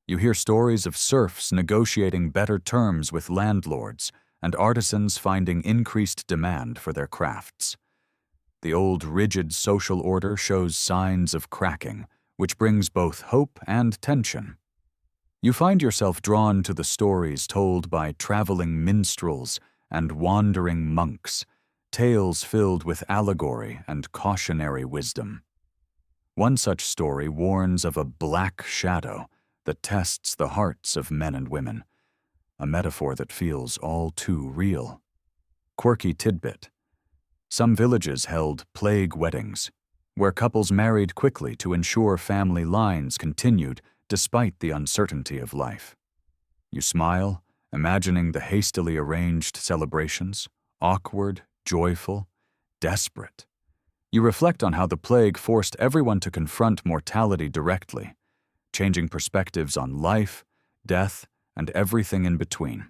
You hear stories of serfs negotiating better terms with landlords and artisans finding increased demand for their crafts. The old rigid social order shows signs of cracking, which brings both hope and tension. You find yourself drawn to the stories told by traveling minstrels and wandering monks, tales filled with allegory and cautionary wisdom. One such story warns of a black shadow that tests the hearts of men and women, a metaphor that feels all too real. Quirky tidbit: some villages held plague weddings, where couples married quickly to ensure family lines continued despite the uncertainty of life. You smile, imagining the hastily arranged celebrations, awkward, joyful, desperate. You reflect on how the plague forced everyone to confront mortality directly, changing perspectives on life, death, and everything in between.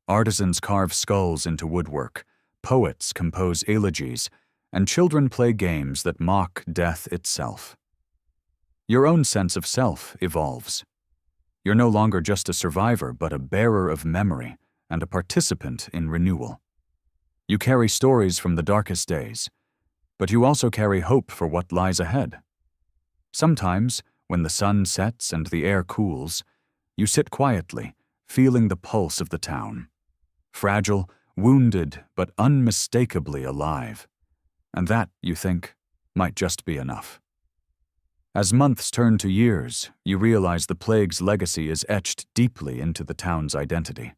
Artisans carve skulls into woodwork, poets compose elegies, and children play games that mock death itself. Your own sense of self evolves. You're no longer just a survivor, but a bearer of memory and a participant in renewal. You carry stories from the darkest days, but you also carry hope for what lies ahead. Sometimes, when the sun sets and the air cools, you sit quietly, feeling the pulse of the town. Fragile, wounded, but unmistakably alive. And that, you think, might just be enough. As months turn to years, you realize the plague's legacy is etched deeply into the town's identity.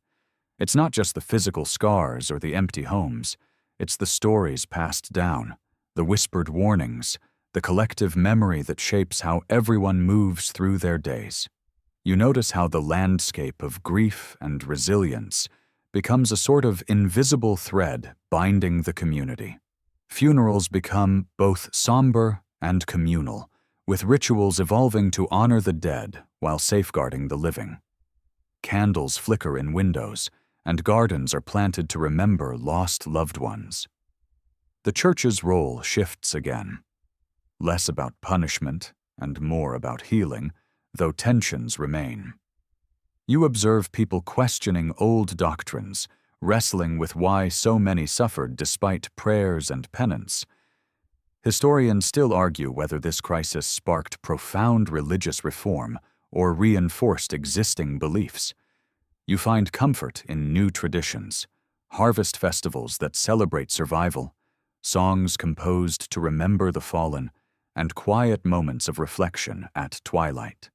It's not just the physical scars or the empty homes, it's the stories passed down, the whispered warnings, the collective memory that shapes how everyone moves through their days. You notice how the landscape of grief and resilience becomes a sort of invisible thread binding the community. Funerals become both somber and communal, with rituals evolving to honor the dead while safeguarding the living. Candles flicker in windows, and gardens are planted to remember lost loved ones. The church's role shifts again, less about punishment and more about healing, though tensions remain. You observe people questioning old doctrines, wrestling with why so many suffered despite prayers and penance. Historians still argue whether this crisis sparked profound religious reform or reinforced existing beliefs. You find comfort in new traditions, harvest festivals that celebrate survival, songs composed to remember the fallen, and quiet moments of reflection at twilight.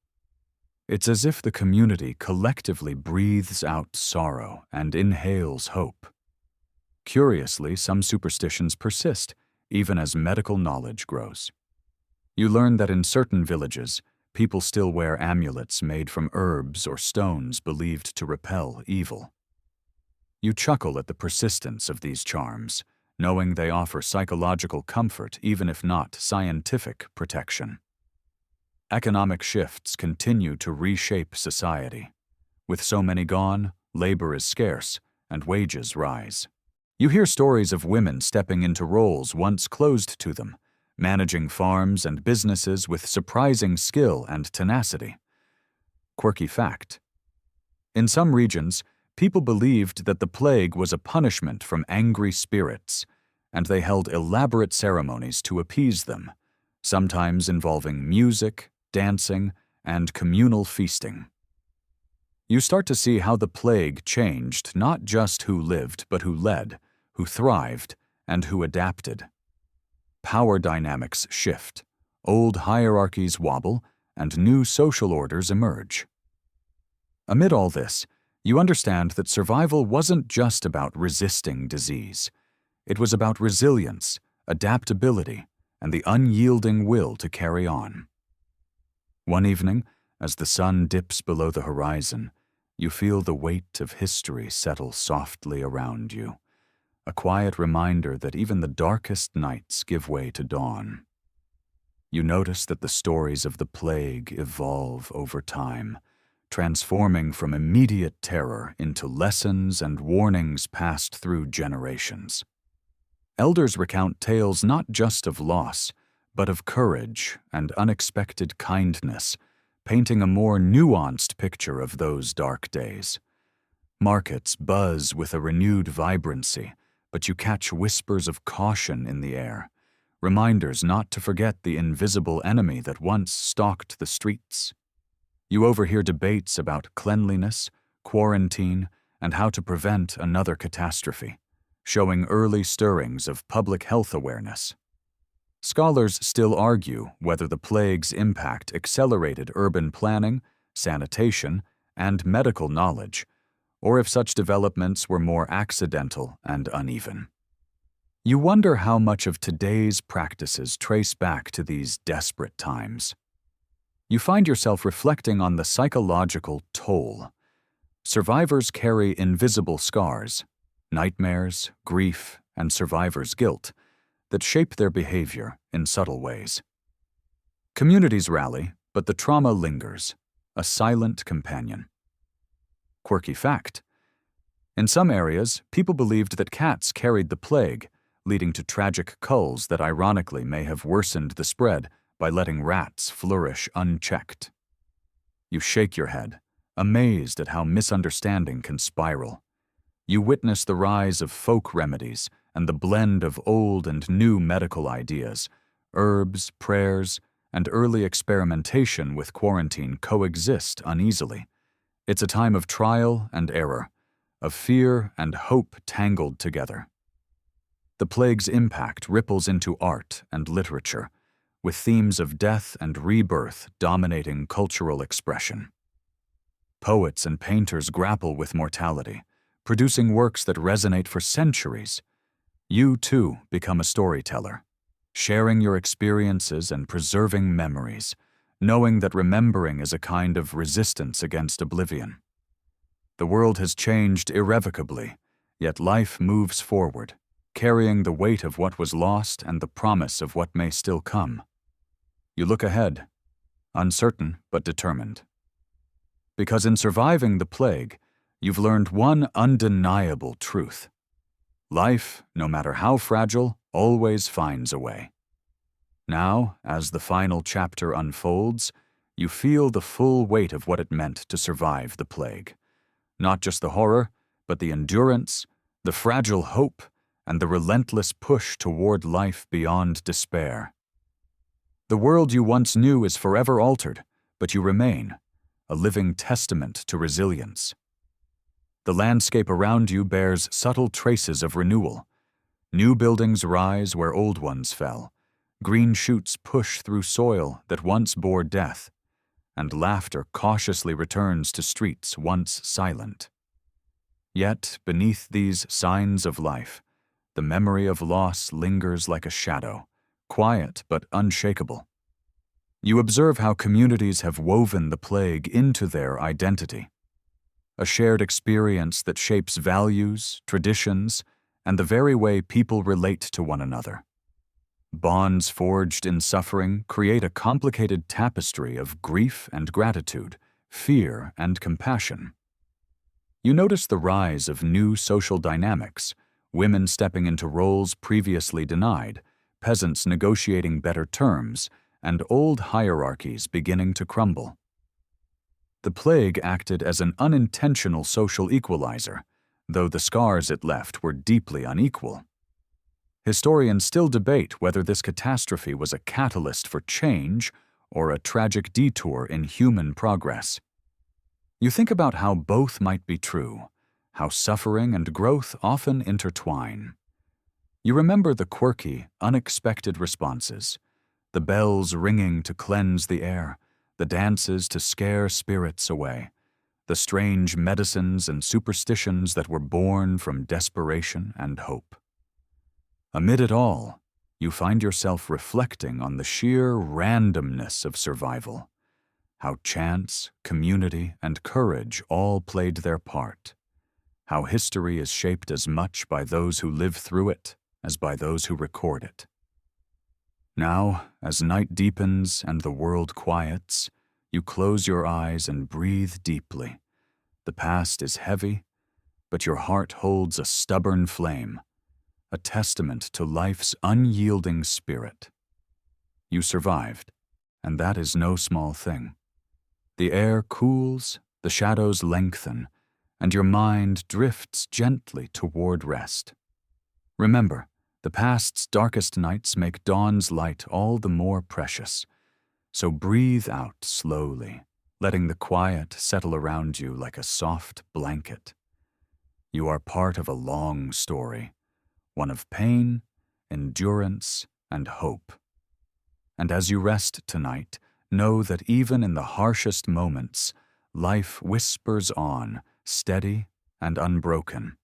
It's as if the community collectively breathes out sorrow and inhales hope. Curiously, some superstitions persist, even as medical knowledge grows. You learn that in certain villages, people still wear amulets made from herbs or stones believed to repel evil. You chuckle at the persistence of these charms, knowing they offer psychological comfort even if not scientific protection. Economic shifts continue to reshape society. With so many gone, labor is scarce, and wages rise. You hear stories of women stepping into roles once closed to them, managing farms and businesses with surprising skill and tenacity. Quirky fact: in some regions, people believed that the plague was a punishment from angry spirits, and they held elaborate ceremonies to appease them, sometimes involving music, dancing, and communal feasting. You start to see how the plague changed not just who lived, but who led, who thrived, and who adapted. Power dynamics shift, old hierarchies wobble, and new social orders emerge. Amid all this, you understand that survival wasn't just about resisting disease. It was about resilience, adaptability, and the unyielding will to carry on. One evening, as the sun dips below the horizon, you feel the weight of history settle softly around you, a quiet reminder that even the darkest nights give way to dawn. You notice that the stories of the plague evolve over time, transforming from immediate terror into lessons and warnings passed through generations. Elders recount tales not just of loss, but of courage and unexpected kindness, painting a more nuanced picture of those dark days. Markets buzz with a renewed vibrancy, but you catch whispers of caution in the air, reminders not to forget the invisible enemy that once stalked the streets. You overhear debates about cleanliness, quarantine, and how to prevent another catastrophe, showing early stirrings of public health awareness. Scholars still argue whether the plague's impact accelerated urban planning, sanitation, and medical knowledge, or if such developments were more accidental and uneven. You wonder how much of today's practices trace back to these desperate times. You find yourself reflecting on the psychological toll. Survivors carry invisible scars, nightmares, grief, and survivor's guilt that shape their behavior in subtle ways. Communities rally, but the trauma lingers, a silent companion. Quirky fact: in some areas, people believed that cats carried the plague, leading to tragic culls that ironically may have worsened the spread by letting rats flourish unchecked. You shake your head, amazed at how misunderstanding can spiral. You witness the rise of folk remedies and the blend of old and new medical ideas. Herbs, prayers, and early experimentation with quarantine coexist uneasily. It's a time of trial and error, of fear and hope tangled together. The plague's impact ripples into art and literature, with themes of death and rebirth dominating cultural expression. Poets and painters grapple with mortality, producing works that resonate for centuries. You, too, become a storyteller, sharing your experiences and preserving memories, knowing that remembering is a kind of resistance against oblivion. The world has changed irrevocably, yet life moves forward, carrying the weight of what was lost and the promise of what may still come. You look ahead, uncertain but determined. Because in surviving the plague, you've learned one undeniable truth. Life, no matter how fragile, always finds a way. Now, as the final chapter unfolds, you feel the full weight of what it meant to survive the plague. Not just the horror, but the endurance, the fragile hope, and the relentless push toward life beyond despair. The world you once knew is forever altered, but you remain, a living testament to resilience. The landscape around you bears subtle traces of renewal. New buildings rise where old ones fell. Green shoots push through soil that once bore death, and laughter cautiously returns to streets once silent. Yet, beneath these signs of life, the memory of loss lingers like a shadow, quiet but unshakable. You observe how communities have woven the plague into their identity, a shared experience that shapes values, traditions, and the very way people relate to one another. Bonds forged in suffering create a complicated tapestry of grief and gratitude, fear and compassion. You notice the rise of new social dynamics, women stepping into roles previously denied, peasants negotiating better terms, and old hierarchies beginning to crumble. The plague acted as an unintentional social equalizer, though the scars it left were deeply unequal. Historians still debate whether this catastrophe was a catalyst for change or a tragic detour in human progress. You think about how both might be true, how suffering and growth often intertwine. You remember the quirky, unexpected responses, the bells ringing to cleanse the air, the dances to scare spirits away, the strange medicines and superstitions that were born from desperation and hope. Amid it all, you find yourself reflecting on the sheer randomness of survival, how chance, community, and courage all played their part, how history is shaped as much by those who live through it as by those who record it. Now, as night deepens and the world quiets, you close your eyes and breathe deeply. The past is heavy, but your heart holds a stubborn flame, a testament to life's unyielding spirit. You survived, and that is no small thing. The air cools, the shadows lengthen, and your mind drifts gently toward rest. Remember, the past's darkest nights make dawn's light all the more precious. So breathe out slowly, letting the quiet settle around you like a soft blanket. You are part of a long story, one of pain, endurance, and hope. And as you rest tonight, know that even in the harshest moments, life whispers on, steady and unbroken.